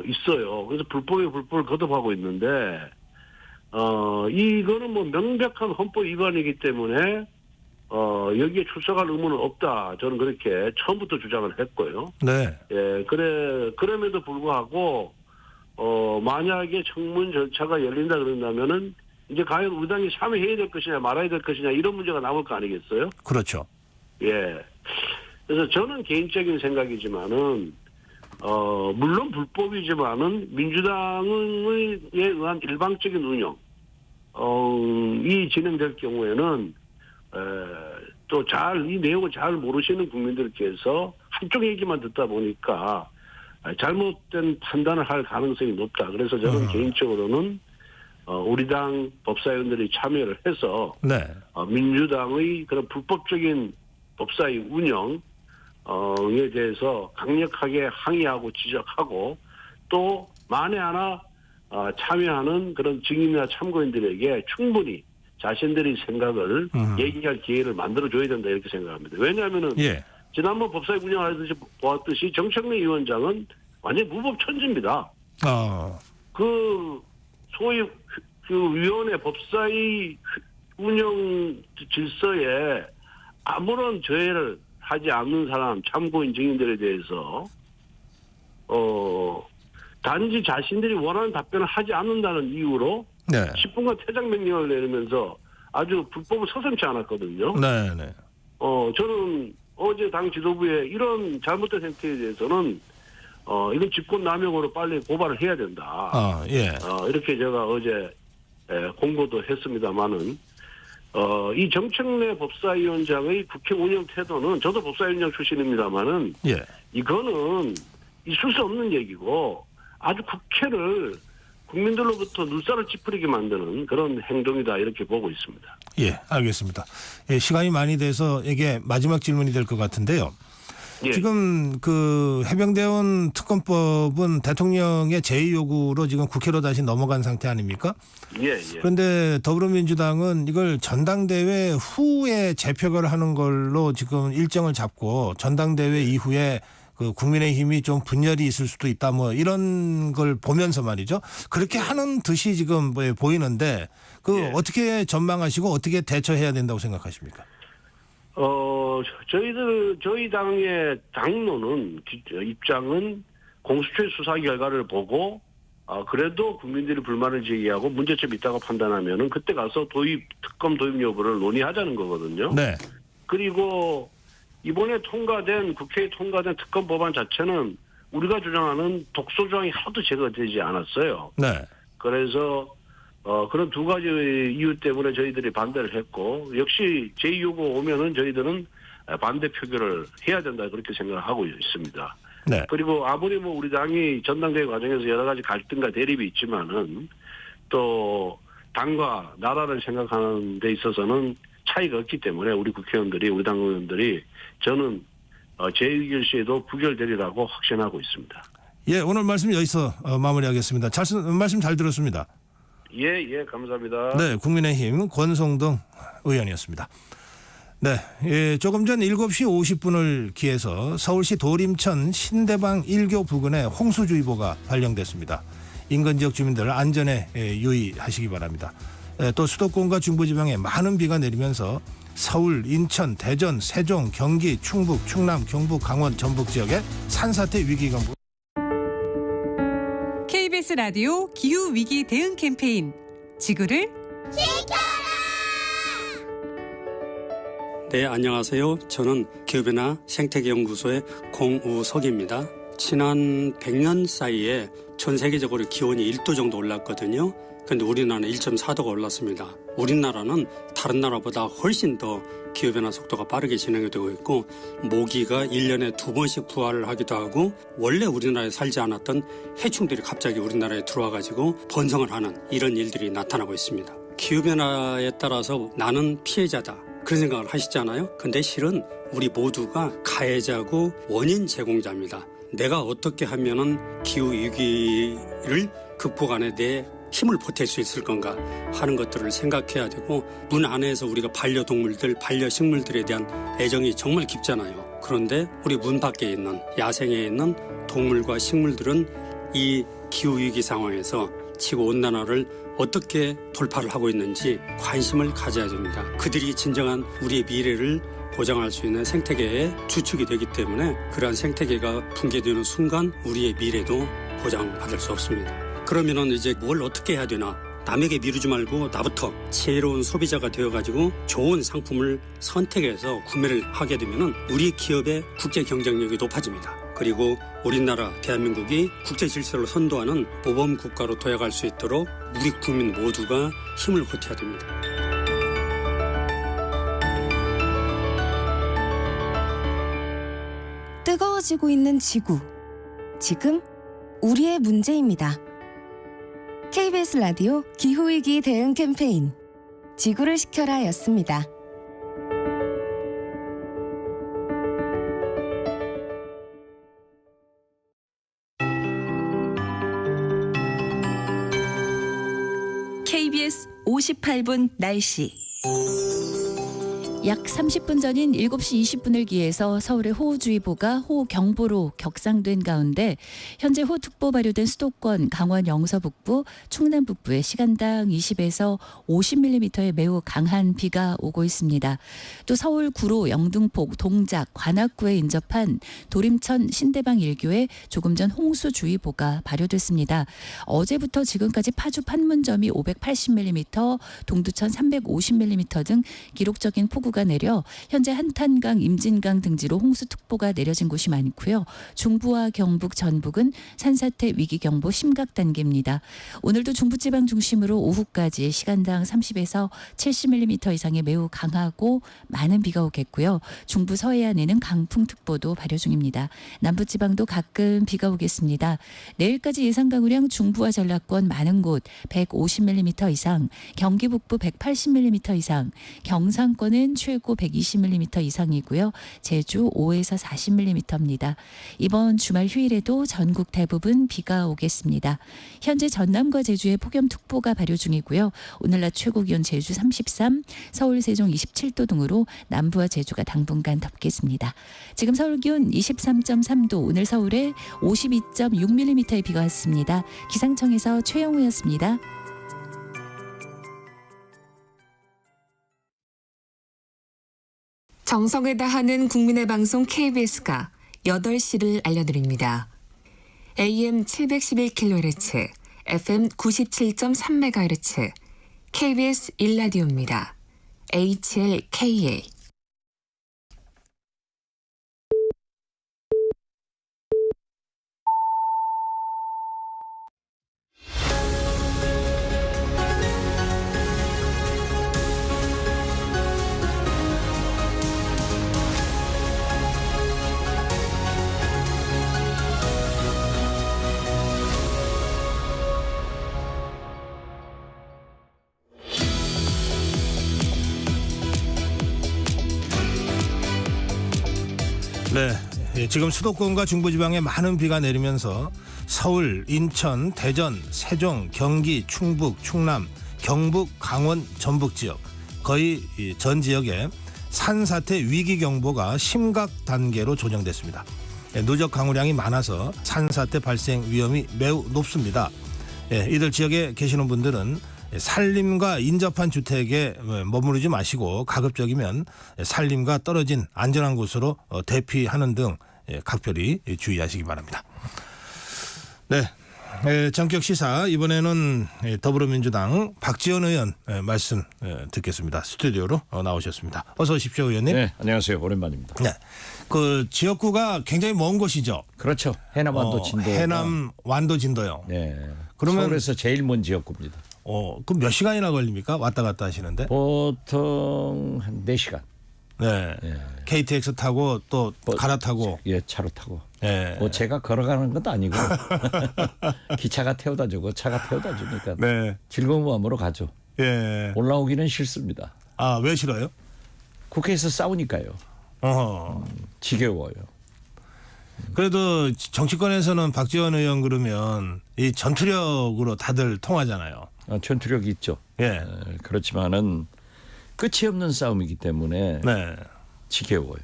있어요. 그래서 불법을 거듭하고 있는데 이거는 뭐 명백한 헌법 위반이기 때문에 여기에 출석할 의무는 없다. 저는 그렇게 처음부터 주장을 했고요. 네. 예, 그럼에도 불구하고 만약에 청문 절차가 열린다 그런다면은 이제 과연 우리 당이 참여해야 될 것이냐 말아야 될 것이냐 이런 문제가 남을 거 아니겠어요? 그렇죠. 예. 그래서 저는 개인적인 생각이지만은 물론 불법이지만은 민주당에 의한 일방적인 운영 이 진행될 경우에는 또 이 내용을 잘 모르시는 국민들께서 한쪽 얘기만 듣다 보니까 잘못된 판단을 할 가능성이 높다. 그래서 저는 개인적으로는 우리 당 법사위원들이 참여를 해서 네. 민주당의 그런 불법적인 법사위 운영에 대해서 강력하게 항의하고 지적하고 또 만에 하나 참여하는 그런 증인이나 참고인들에게 충분히 자신들의 생각을 얘기할 기회를 만들어줘야 된다 이렇게 생각합니다. 왜냐하면은 예. 지난번 법사위 운영하듯이 보았듯이 정청래 위원장은 완전 무법천지입니다. 소위 위원회 법사위 운영 질서에 아무런 저해를 하지 않는 사람 참고인 증인들에 대해서 단지 자신들이 원하는 답변을 하지 않는다는 이유로 네. 10분간 퇴장 명령을 내리면서 아주 불법을 서슴지 않았거든요. 네. 네. 저는 어제 당 지도부에 이런 잘못된 행태에 대해서는 이건 직권남용으로 빨리 고발을 해야 된다. 예. 이렇게 제가 어제 공고도 했습니다마는 이 정청래 법사위원장의 국회 운영 태도는 저도 법사위원장 출신입니다마는 예. 이거는 있을 수 없는 얘기고 아주 국회를 국민들로부터 눈살을 찌푸리게 만드는 그런 행동이다 이렇게 보고 있습니다. 예, 알겠습니다. 예, 시간이 많이 돼서 이게 마지막 질문이 될 것 같은데요. 예. 지금 해병대원 특검법은 대통령의 제의 요구로 지금 국회로 다시 넘어간 상태 아닙니까? 예. 그런데 더불어민주당은 이걸 전당대회 후에 재표결을 하는 걸로 지금 일정을 잡고 전당대회 이후에 국민의힘이 좀 분열이 있을 수도 있다 뭐 이런 걸 보면서 말이죠. 그렇게 하는 듯이 지금 보이는데 예. 어떻게 전망하시고 어떻게 대처해야 된다고 생각하십니까? 저희 당의 당론은 입장은 공수처의 수사 결과를 보고 그래도 국민들이 불만을 제기하고 문제점이 있다고 판단하면은 그때 가서 특검 도입 여부를 논의하자는 거거든요. 네. 그리고 이번에 국회에 통과된 특검 법안 자체는 우리가 주장하는 독소 조항이 하나도 제거되지 않았어요. 네. 그래서 그런 두 가지 이유 때문에 저희들이 반대를 했고 역시 제2요구 오면은 저희들은 반대 표결을 해야 된다 그렇게 생각을 하고 있습니다. 네. 그리고 아무리 뭐 우리 당이 전당대회 과정에서 여러 가지 갈등과 대립이 있지만은 또 당과 나라를 생각하는 데 있어서는 차이가 없기 때문에 우리 국회의원들이, 우리 당 의원들이 저는 제2결 시에도 부결되리라고 확신하고 있습니다. 예, 오늘 말씀 여기서 마무리하겠습니다. 말씀 잘 들었습니다. 예, 감사합니다. 네, 국민의힘 권성동 의원이었습니다. 네, 예, 조금 전 7시 50분을 기해서 서울시 도림천 신대방 1교 부근에 홍수주의보가 발령됐습니다. 인근 지역 주민들 안전에 유의하시기 바랍니다. 또 수도권과 중부지방에 많은 비가 내리면서 서울, 인천, 대전, 세종, 경기, 충북, 충남, 경북, 강원, 전북 지역에 산사태 위기경보. KBS 라디오 기후위기 대응 캠페인 지구를 네, 안녕하세요. 저는 기후변화 생태계연구소의 공우석입니다. 지난 100년 사이에 전 세계적으로 기온이 1도 정도 올랐거든요. 그런데 우리나라는 1.4도가 올랐습니다. 우리나라는 다른 나라보다 훨씬 더 기후변화 속도가 빠르게 진행이 되고 있고 모기가 1년에 2번씩 부화를 하기도 하고 원래 우리나라에 살지 않았던 해충들이 갑자기 우리나라에 들어와가지고 번성을 하는 이런 일들이 나타나고 있습니다. 기후변화에 따라서 나는 피해자다. 그런 생각을 하시잖아요. 근데 실은 우리 모두가 가해자고 원인 제공자입니다. 내가 어떻게 하면은 기후위기를 극복하는 데 힘을 보탤 수 있을 건가 하는 것들을 생각해야 되고 문 안에서 우리가 반려동물들, 반려식물들에 대한 애정이 정말 깊잖아요. 그런데 우리 문 밖에 있는 야생에 있는 동물과 식물들은 이 기후위기 상황에서 지구온난화를 어떻게 돌파를 하고 있는지 관심을 가져야 됩니다. 그들이 진정한 우리의 미래를 보장할 수 있는 생태계의 주축이 되기 때문에 그러한 생태계가 붕괴되는 순간 우리의 미래도 보장받을 수 없습니다. 그러면은 이제 뭘 어떻게 해야 되나? 남에게 미루지 말고 나부터 지혜로운 소비자가 되어가지고 좋은 상품을 선택해서 구매를 하게 되면은 우리 기업의 국제 경쟁력이 높아집니다. 그리고 우리나라 대한민국이 국제 질서를 선도하는 모범 국가로 도약할 수 있도록 우리 국민 모두가 힘을 보태야 됩니다. 뜨거워지고 있는 지구. 지금 우리의 문제입니다. KBS 라디오 기후위기 대응 캠페인 지구를 지켜라 였습니다. KBS 58분 날씨. 약 30분 전인 7시 20분을 기해서 서울의 호우주의보가 호우경보로 격상된 가운데 현재 호우특보 발효된 수도권, 강원 영서북부, 충남 북부에 시간당 20에서 50mm의 매우 강한 비가 오고 있습니다. 또 서울 구로, 영등포, 동작, 관악구에 인접한 도림천 신대방 1교에 조금 전 홍수주의보가 발효됐습니다. 어제부터 지금까지 파주 판문점이 580mm, 동두천 350mm 등 기록적인 폭우가 내려 현재 한탄강, 임진강 등지로 홍수특보가 내려진 곳이 많고요. 중부와 경북, 전북은 산사태 위기경보 심각 단계입니다. 오늘도 중부지방 중심으로 오후까지 시간당 30에서 70mm 이상의 매우 강하고 많은 비가 오겠고요. 중부 서해안에는 강풍특보도 발효 중입니다. 남부지방도 가끔 비가 오겠습니다. 내일까지 예상 강우량 중부와 전라권 많은 곳 150mm 이상, 경기 북부 180mm 이상, 경상권은 최고 120mm 이상이고요. 제주 5에서 40mm입니다. 이번 주말 휴일에도 전국 대부분 비가 오겠습니다. 현재 전남과 제주에 폭염특보가 발효 중이고요. 오늘 낮 최고 기온 제주 33, 서울 세종 27도 등으로 남부와 제주가 당분간 덥겠습니다. 지금 서울 기온 23.3도, 오늘 서울에 52.6mm의 비가 왔습니다. 기상청에서 최영우였습니다. 정성을 다하는 국민의 방송 KBS가 8시를 알려드립니다. AM 711kHz, FM 97.3MHz, KBS 1라디오입니다. HLKA. 지금 수도권과 중부지방에 많은 비가 내리면서 서울, 인천, 대전, 세종, 경기, 충북, 충남, 경북, 강원, 전북 지역 거의 전 지역에 산사태 위기경보가 심각 단계로 조정됐습니다. 누적 강우량이 많아서 산사태 발생 위험이 매우 높습니다. 이들 지역에 계시는 분들은 산림과 인접한 주택에 머무르지 마시고 가급적이면 산림과 떨어진 안전한 곳으로 대피하는 등 각별히 주의하시기 바랍니다. 네, 전격 시사 이번에는 더불어민주당 박지원 의원 말씀 듣겠습니다. 스튜디오로 나오셨습니다. 어서 오십시오, 의원님. 네, 안녕하세요. 오랜만입니다. 네, 그 지역구가 굉장히 먼 곳이죠. 그렇죠. 해남 완도 진도. 해남 완도 진도요. 네. 그러면 서울에서 제일 먼 지역구입니다. 그럼 몇 시간이나 걸립니까? 왔다 갔다 하시는데? 보통 한 4시간. 네. KTX 타고 또 갈아타고. 예, 차로 타고. 네. 뭐 제가 걸어가는 것도 아니고 기차가 태워다 주고 차가 태워다 주니까 네. 즐거운 마음으로 가죠. 예. 올라오기는 싫습니다. 아, 왜 싫어요? 국회에서 싸우니까요. 지겨워요. 그래도 정치권에서는 박지원 의원 그러면 이 전투력으로 다들 통하잖아요. 전투력이 있죠. 예. 그렇지만은 끝이 없는 싸움이기 때문에 네. 지겨워요.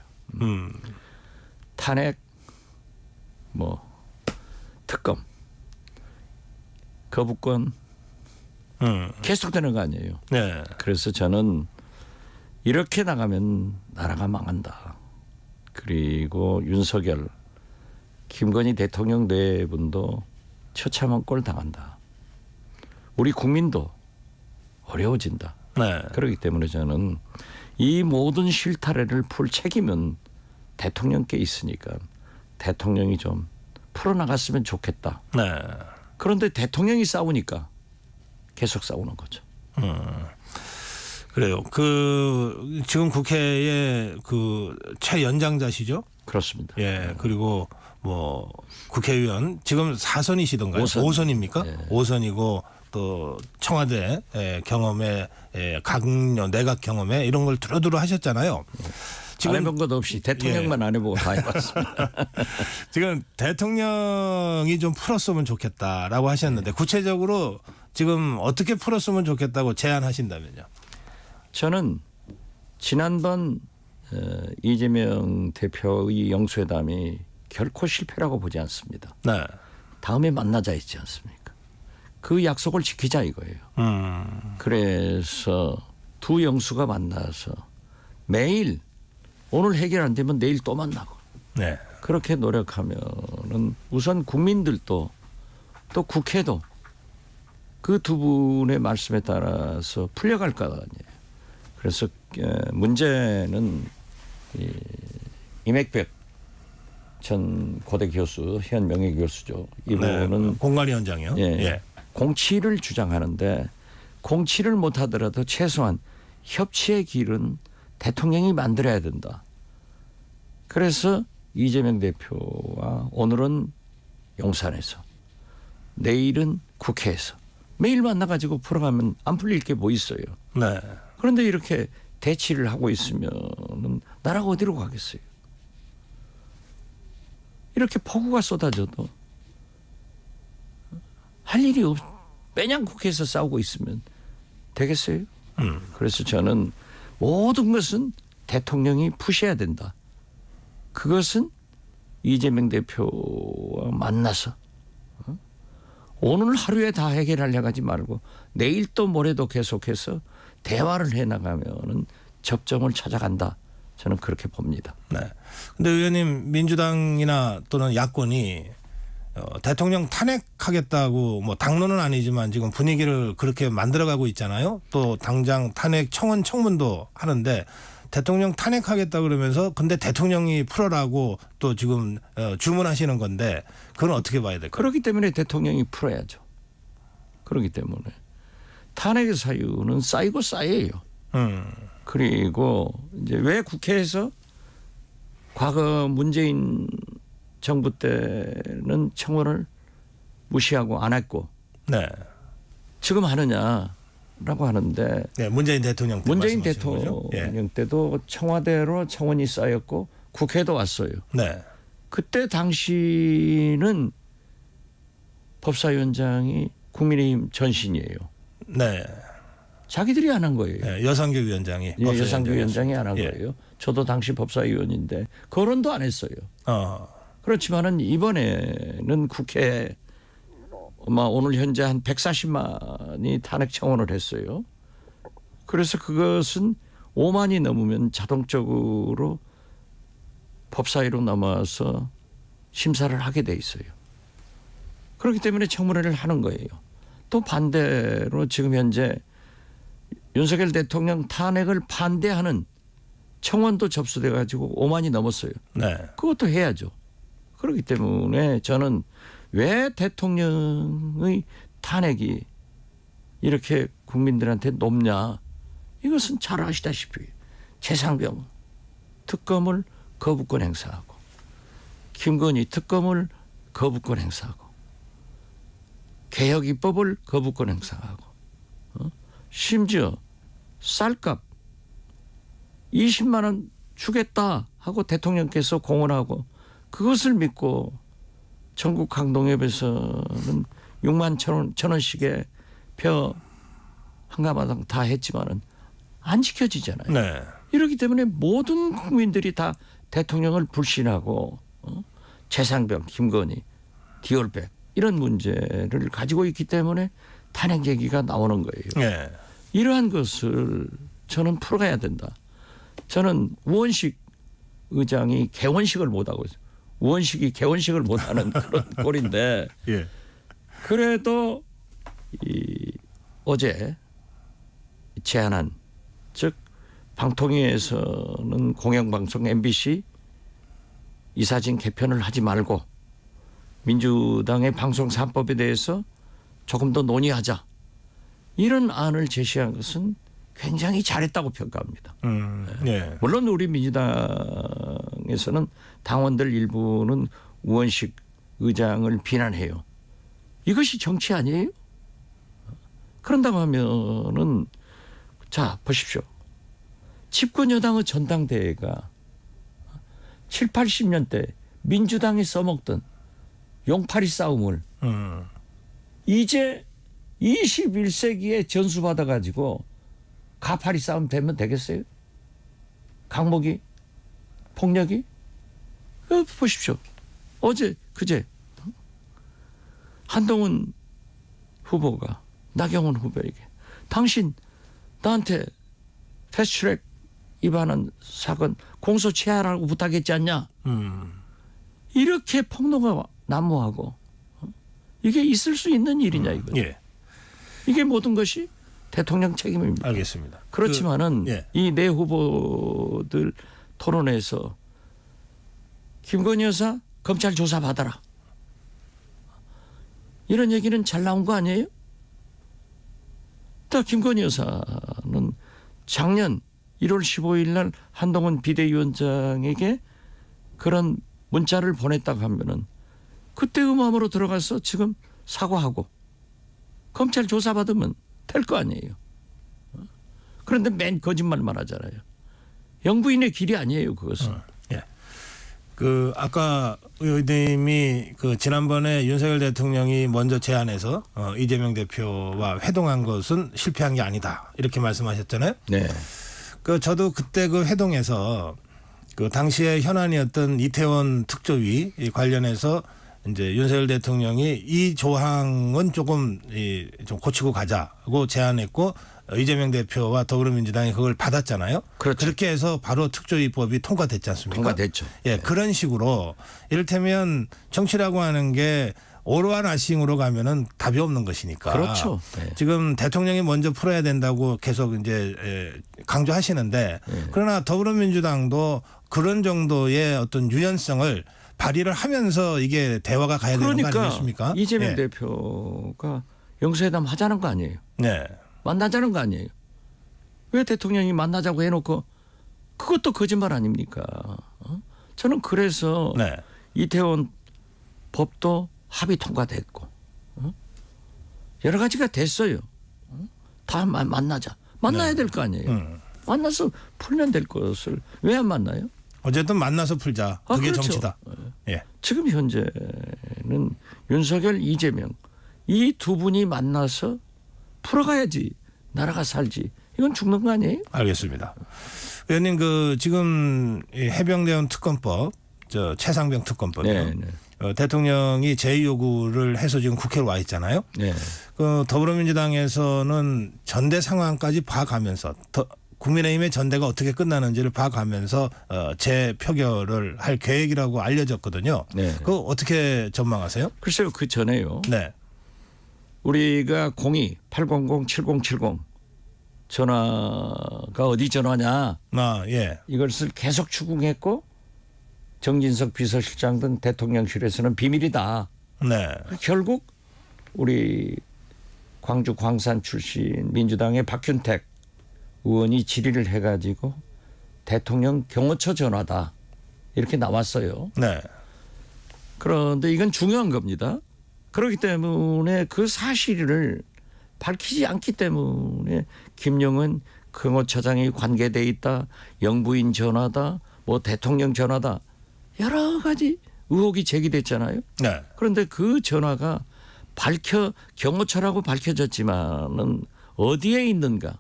탄핵, 뭐 특검, 거부권 계속되는 거 아니에요. 네. 그래서 저는 이렇게 나가면 나라가 망한다. 그리고 윤석열, 김건희 대통령 네 분도 처참한 꼴 당한다. 우리 국민도 어려워진다. 네. 그렇기 때문에 저는 이 모든 실타래를 풀 책임은 대통령께 있으니까 대통령이 좀 풀어나갔으면 좋겠다. 네. 그런데 대통령이 싸우니까 계속 싸우는 거죠. 그래요. 그 지금 국회의 그 최연장자시죠? 그렇습니다. 예. 그리고 뭐 국회의원 지금 4선이시던가요? 5선. 5선입니까? 네. 5선이고 또 청와대 경험에 강요 내각 경험에 이런 걸 두루두루 하셨잖아요. 안 해본 것 없이 대통령만 안 해보고 다 해봤습니다. 지금 대통령이 좀 풀었으면 좋겠다라고 하셨는데 구체적으로 지금 어떻게 풀었으면 좋겠다고 제안하신다면요? 저는 지난번 이재명 대표의 영수회담이 결코 실패라고 보지 않습니다. 네. 다음에 만나자 했지 않습니까? 그 약속을 지키자 이거예요. 그래서 두 영수가 만나서 매일 오늘 해결 안 되면 내일 또 만나고 네. 그렇게 노력하면은 우선 국민들도 또 국회도 그 두 분의 말씀에 따라서 풀려갈 거 아니에요. 그래서 문제는 임액백 전 고대 교수, 현 명예 교수죠. 이분은 네. 공관위원장이요. 예. 공치를 주장하는데 공치를 못하더라도 최소한 협치의 길은 대통령이 만들어야 된다. 그래서 이재명 대표와 오늘은 용산에서 내일은 국회에서 매일 만나가지고 풀어가면 안 풀릴 게 뭐 있어요. 네. 그런데 이렇게 대치를 하고 있으면 나라가 어디로 가겠어요. 이렇게 폭우가 쏟아져도 할 일이 빼냥 국회에서 싸우고 있으면 되겠어요? 그래서 저는 모든 것은 대통령이 푸셔야 된다. 그것은 이재명 대표와 만나서 오늘 하루에 다 해결하려고 하지 말고 내일 또 모레도 계속해서 대화를 해나가면은 접점을 찾아간다. 저는 그렇게 봅니다. 네. 근데 의원님 민주당이나 또는 야권이 대통령 탄핵하겠다고 뭐 당론은 아니지만 지금 분위기를 그렇게 만들어가고 있잖아요. 또 당장 탄핵 청원 청문도 하는데 대통령 탄핵하겠다 그러면서 근데 대통령이 풀어라고 또 지금 주문하시는 건데 그건 어떻게 봐야 될까요? 그렇기 때문에 대통령이 풀어야죠. 그렇기 때문에 탄핵의 사유는 쌓이고 쌓여요. 그리고 이제 왜 국회에서 과거 문재인 정부 때는 청원을 무시하고 안 했고 네. 지금 하느냐라고 하는데 네, 문재인 대통령 때 문재인 말씀하시는 거죠? 대통령 때도 청와대로 청원이 쌓였고 국회도 왔어요. 네. 그때 당시는 법사위원장이 국민의힘 전신이에요. 네. 자기들이 안 한 거예요. 네, 여상규 위원장이. 예, 여상규 위원장이 안 한 예. 거예요. 저도 당시 법사위원인데 거론도 안 했어요. 그렇지만은 이번에는 국회에 아마 오늘 현재 한 140만이 탄핵 청원을 했어요. 그래서 그것은 5만이 넘으면 자동적으로 법사위로 넘어와서 심사를 하게 돼 있어요. 그렇기 때문에 청문회를 하는 거예요. 또 반대로 지금 현재 윤석열 대통령 탄핵을 반대하는 청원도 접수돼 가지고 5만이 넘었어요. 네. 그것도 해야죠. 그렇기 때문에 저는 왜 대통령의 탄핵이 이렇게 국민들한테 높냐. 이것은 잘 아시다시피 최상병 특검을 거부권 행사하고 김건희 특검을 거부권 행사하고 개혁 입법을 거부권 행사하고 심지어 쌀값 20만 원 주겠다 하고 대통령께서 공언하고 그것을 믿고 전국 강동협에서는 6만 천 원씩의 표 한가마당 다 했지만은 안 지켜지잖아요. 네. 이렇기 때문에 모든 국민들이 다 대통령을 불신하고 최상병, 김건희, 디올백 이런 문제를 가지고 있기 때문에 탄핵 얘기가 나오는 거예요. 네. 이러한 이러한 것을 저는 풀어가야 된다. 저는 우원식 의장이 개원식을 못하고 있어요. 우원식이 개원식을 못하는 그런 꼴인데 예. 그래도 어제 제안한 즉 방통위에서는 공영방송 MBC 이사진 개편을 하지 말고 민주당의 방송 3법에 대해서 조금 더 논의하자. 이런 안을 제시한 것은 굉장히 잘했다고 평가합니다. 예. 물론 우리 민주당에서는 당원들 일부는 우원식 의장을 비난해요. 이것이 정치 아니에요? 그런다고 하면은 자 보십시오. 집권 여당의 전당대회가 7, 80년대 민주당이 써먹던 용팔이 싸움을 이제 21세기에 전수받아가지고 가파리 싸움 되면 되겠어요? 강목이? 폭력이? 보십시오. 어제 그제 한동훈 후보가 나경원 후보에게 당신 나한테 패스트트랙 위반한 사건 공소 취하라고 부탁했지 않냐? 이렇게 폭로가 난무하고 이게 있을 수 있는 일이냐 이거죠. 예. 이게 모든 것이 대통령 책임입니다. 알겠습니다. 그렇지만은 예. 이 네 후보들 토론에서 김건희 여사 검찰 조사 받아라. 이런 얘기는 잘 나온 거 아니에요? 또 김건희 여사는 작년 1월 15일 날 한동훈 비대위원장에게 그런 문자를 보냈다고 하면은 그때의 마음으로 들어가서 지금 사과하고 검찰 조사받으면 될 거 아니에요. 그런데 맨 거짓말만 하잖아요. 영부인의 길이 아니에요, 그것은. 예. 그 아까 의원님이 그 지난번에 윤석열 대통령이 먼저 제안해서 이재명 대표와 회동한 것은 실패한 게 아니다 이렇게 말씀하셨잖아요. 네. 그 저도 그때 그 회동에서 그 당시에 현안이었던 이태원 특조위 관련해서 이제 윤석열 대통령이 이 조항은 조금 좀 고치고 가자고 제안했고 이재명 대표와 더불어민주당이 그걸 받았잖아요. 그렇죠. 그렇게 해서 바로 특조위법이 통과됐지 않습니까? 통과됐죠. 예, 그런 식으로 이를테면 정치라고 하는 게 오로아나싱으로 가면은 답이 없는 것이니까. 그렇죠. 네. 지금 대통령이 먼저 풀어야 된다고 계속 이제 강조하시는데 그러나 더불어민주당도 그런 정도의 어떤 유연성을 발의를 하면서 이게 대화가 가야 되는 거 아니겠습니까? 그러니까 이재명 대표가 영수회담 하자는 거 아니에요. 네. 만나자는 거 아니에요. 왜 대통령이 만나자고 해놓고 그것도 거짓말 아닙니까? 저는 그래서 네. 이태원 법도 합의 통과됐고 여러 가지가 됐어요. 다 만나자. 만나야 될 거 아니에요. 만나서 풀면 될 것을 왜 안 만나요? 어쨌든 만나서 풀자. 그게 그렇죠. 정치다. 예. 지금 현재는 윤석열, 이재명 이 두 분이 만나서 풀어가야지 나라가 살지. 이건 죽는 거 아니에요? 알겠습니다. 의원님 그 지금 이 해병대원 특검법, 저 최상병 특검법이요. 네, 네. 대통령이 제의 요구를 해서 지금 국회로 와 있잖아요. 네. 그 더불어민주당에서는 전대 상황까지 봐가면서 국민의힘의 전대가 어떻게 끝나는지를 봐가면서 재표결을 할 계획이라고 알려졌거든요. 네. 그거 어떻게 전망하세요? 글쎄요, 그 전에요. 네. 우리가 02-800-7070 전화가 어디 전화냐 예. 이것을 계속 추궁했고 정진석 비서실장 등 대통령실에서는 비밀이다. 네. 결국 우리 광주 광산 출신 민주당의 박균택 의원이 질의를 해가지고 대통령 경호처 전화다 이렇게 나왔어요. 네. 그런데 이건 중요한 겁니다. 그렇기 때문에 그 사실을 밝히지 않기 때문에 김영은 경호처장이 관계돼 있다, 영부인 전화다, 뭐 대통령 전화다 여러 가지 의혹이 제기됐잖아요. 네. 그런데 그 전화가 경호처라고 밝혀졌지만은 어디에 있는가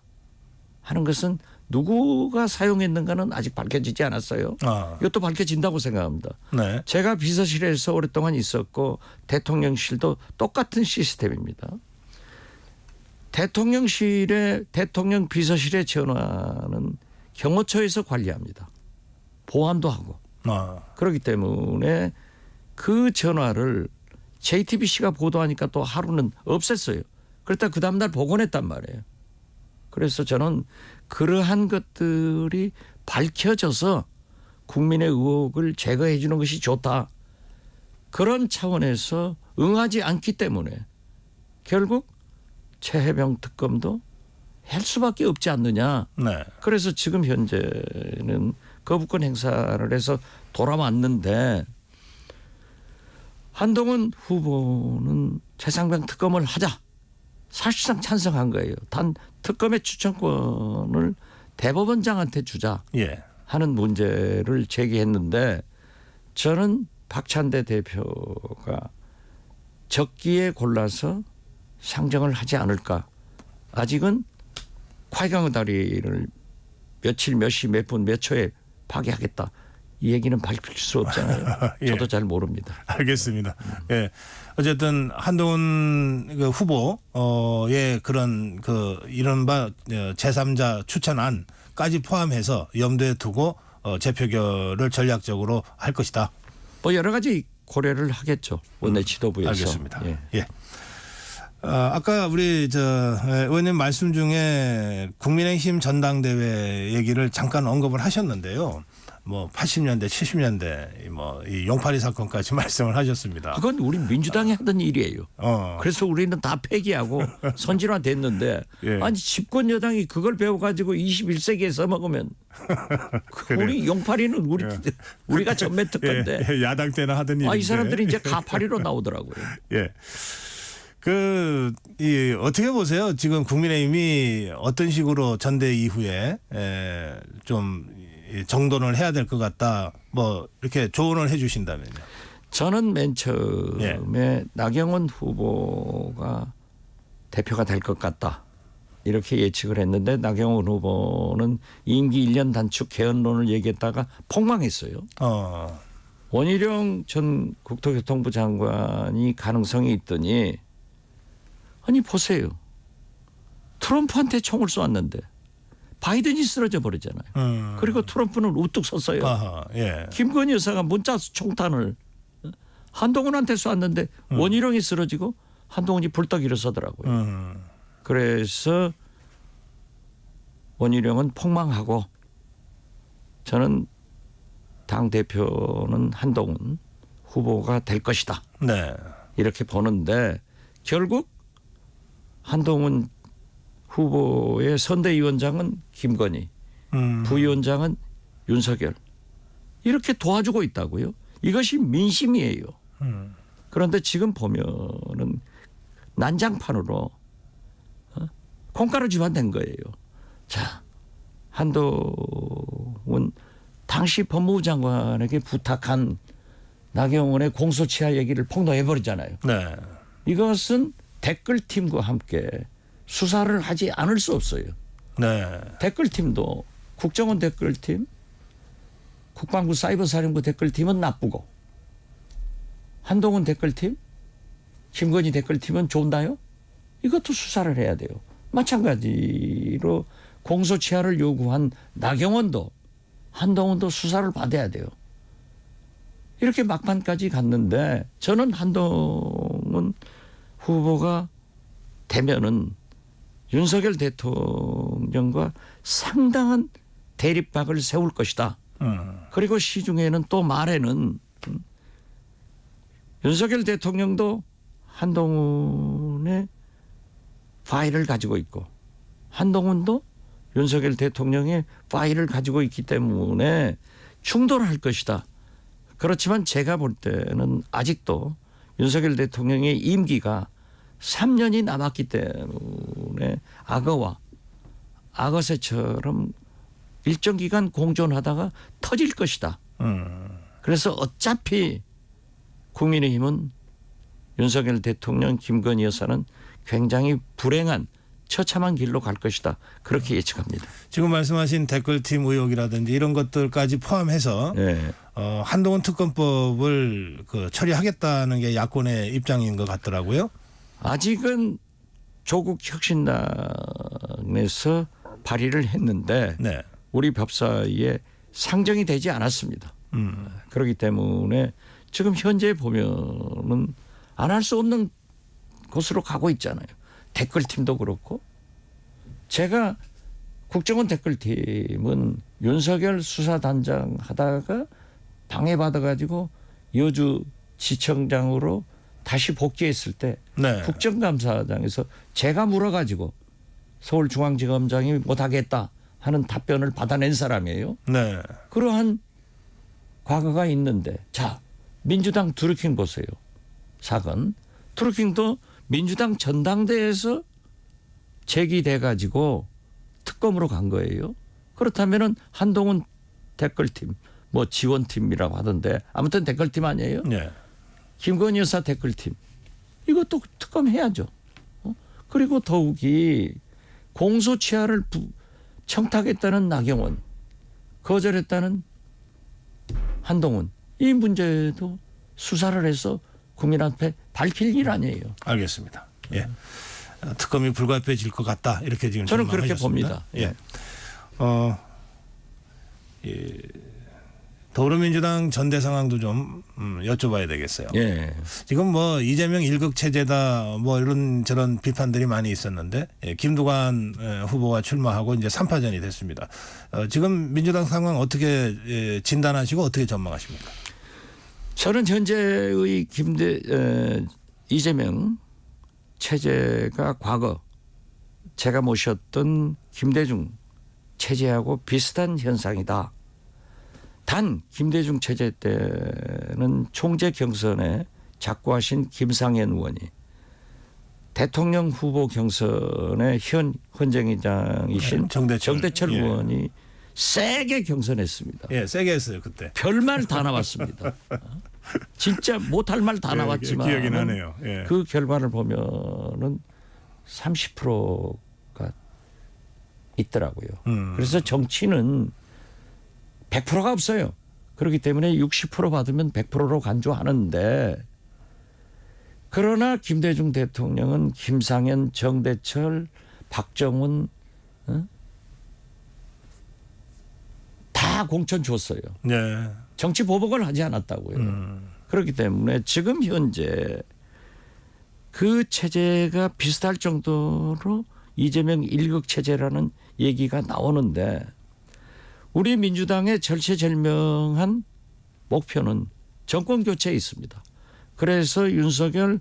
하는 것은 누구가 사용했는가는 아직 밝혀지지 않았어요. 이것도 밝혀진다고 생각합니다. 네. 제가 비서실에서 오랫동안 있었고 대통령실도 똑같은 시스템입니다. 대통령 비서실의 전화는 경호처에서 관리합니다. 보안도 하고. 그렇기 때문에 그 전화를 JTBC가 보도하니까 또 하루는 없앴어요. 그랬다 그 다음날 복원했단 말이에요. 그래서 저는 그러한 것들이 밝혀져서 국민의 의혹을 제거해 주는 것이 좋다. 그런 차원에서 응하지 않기 때문에 결국 최해병 특검도 할 수밖에 없지 않느냐. 네. 그래서 지금 현재는 거부권 행사를 해서 돌아왔는데 한동훈 후보는 최상병 특검을 하자. 사실상 찬성한 거예요. 단 특검의 추천권을 대법원장한테 주자 하는 문제를 제기했는데 저는 박찬대 대표가 적기에 골라서 상정을 하지 않을까. 아직은 콰이강의 다리를 며칠 몇 시 몇 분 몇 초에 파괴하겠다. 이 얘기는 밝힐 수 없잖아요. 예. 저도 잘 모릅니다. 알겠습니다. 예. 어쨌든 한동훈 그 후보의 그런 그 이른바 제3자 추천안까지 포함해서 염두에 두고 재표결을 전략적으로 할 것이다. 뭐 여러 가지 고려를 하겠죠. 원내 지도부에서. 알겠습니다. 예. 아까 우리 의원님 말씀 중에 국민의힘 전당대회 얘기를 잠깐 언급을 하셨는데요. 뭐 80년대, 70년대 이 용팔이 사건까지 말씀을 하셨습니다. 그건 우리 민주당이 하던 일이에요. 그래서 우리는 다 폐기하고 선진화됐는데 아니 집권 여당이 그걸 배워가지고 21세기에 써먹으면 우리 용팔이는 우리가 전매 특허인데 야당 때나 하던 일인데. 이 사람들이 이제 가파리로 나오더라고요. 예. 어떻게 보세요? 지금 국민의힘이 어떤 식으로 전대 이후에 좀 정돈을 해야 될 것 같다. 뭐 이렇게 조언을 해 주신다면요. 저는 맨 처음에 나경원 후보가 대표가 될 것 같다. 이렇게 예측을 했는데 나경원 후보는 임기 1년 단축 개헌론을 얘기했다가 폭망했어요. 원희룡 전 국토교통부 장관이 가능성이 있더니 아니 보세요. 트럼프한테 총을 쏘았는데 바이든이 쓰러져 버리잖아요. 그리고 트럼프는 우뚝 섰어요. 김건희 여사가 문자 총탄을 한동훈한테 쐈는데 원희룡이 쓰러지고 한동훈이 불떡 일어서더라고요. 그래서 원희룡은 폭망하고 저는 당대표는 한동훈 후보가 될 것이다. 네. 이렇게 보는데 결국 한동훈 후보의 선대위원장은 김건희, 부위원장은 윤석열 이렇게 도와주고 있다고요. 이것이 민심이에요. 그런데 지금 보면은 난장판으로 콩가루 집안 된 거예요. 자, 한동훈 당시 법무부 장관에게 부탁한 나경원의 공소치하 얘기를 폭로해버리잖아요. 네. 이것은 댓글팀과 함께 수사를 하지 않을 수 없어요. 네. 댓글팀도 국정원 댓글팀, 국방부 사이버사령부 댓글팀은 나쁘고 한동훈 댓글팀, 김건희 댓글팀은 좋나요? 이것도 수사를 해야 돼요. 마찬가지로 공소치하를 요구한 나경원도 한동훈도 수사를 받아야 돼요. 이렇게 막판까지 갔는데 저는 한동훈 후보가 되면은 윤석열 대통령과 상당한 대립각을 세울 것이다. 그리고 시중에는 또 말에는 윤석열 대통령도 한동훈의 파일을 가지고 있고 한동훈도 윤석열 대통령의 파일을 가지고 있기 때문에 충돌할 것이다. 그렇지만 제가 볼 때는 아직도 윤석열 대통령의 임기가 3년이 남았기 때문에 악어와 악어새처럼 일정 기간 공존하다가 터질 것이다. 그래서 어차피 국민의힘은 윤석열 대통령, 김건희 여사는 굉장히 불행한 처참한 길로 갈 것이다. 그렇게 예측합니다. 지금 말씀하신 댓글팀 의혹이라든지 이런 것들까지 포함해서 네. 한동훈 특검법을 처리하겠다는 게 야권의 입장인 것 같더라고요. 아직은 조국 혁신당에서 발의를 했는데 네. 우리 법사위에 상정이 되지 않았습니다. 그렇기 때문에 지금 현재 보면은 안 할 수 없는 곳으로 가고 있잖아요. 댓글팀도 그렇고 제가 국정원 댓글팀은 윤석열 수사단장 하다가 방해받아가지고 여주 지청장으로 다시 복귀했을 때 네. 국정감사장에서 제가 물어가지고 서울중앙지검장이 못하겠다 하는 답변을 받아낸 사람이에요. 네. 그러한 과거가 있는데 자 민주당 드루킹 보세요. 사건. 드루킹도 민주당 전당대회에서 제기돼 가지고 특검으로 간 거예요. 그렇다면은 한동훈 댓글팀 뭐 지원팀이라고 하던데 아무튼 댓글팀 아니에요? 네. 김건희 여사 댓글팀 이것도 특검해야죠. 그리고 더욱이 공소치하를 청탁했다는 나경원 거절했다는 한동훈 이 문제도 수사를 해서 국민 앞에 밝힐 일 아니에요. 알겠습니다. 예. 특검이 불가피해질 것 같다. 이렇게 지금 저는 그렇게 전망하셨습니다. 봅니다. 예. 예. 더불어민주당 전대 상황도 좀 여쭤봐야 되겠어요. 예. 지금 뭐 이재명 일극 체제다 뭐 이런 저런 비판들이 많이 있었는데 김두관 후보가 출마하고 이제 3파전이 됐습니다. 지금 민주당 상황 어떻게 진단하시고 어떻게 전망하십니까? 저는 현재의 이재명 체제가 과거 제가 모셨던 김대중 체제하고 비슷한 현상이다. 단 김대중 체제 때는 총재 경선에 작고하신 김상현 의원이 대통령 후보 경선의 현 헌정의장이신 정대철 예. 의원이 세게 경선했습니다. 예, 세게 했어요 그때. 별말 다 나왔습니다. 진짜 못할 말 다 나왔지만 기억이 나네요. 예. 그 결과를 보면은 30%가 있더라고요. 그래서 정치는 100%가 없어요. 그렇기 때문에 60% 받으면 100%로 간주하는데 그러나 김대중 대통령은 김상현, 정대철, 박정훈 다 공천 줬어요. 네. 정치 보복을 하지 않았다고요. 그렇기 때문에 지금 현재 그 체제가 비슷할 정도로 이재명 일극 체제라는 얘기가 나오는데 우리 민주당의 절체절명한 목표는 정권 교체에 있습니다. 그래서 윤석열,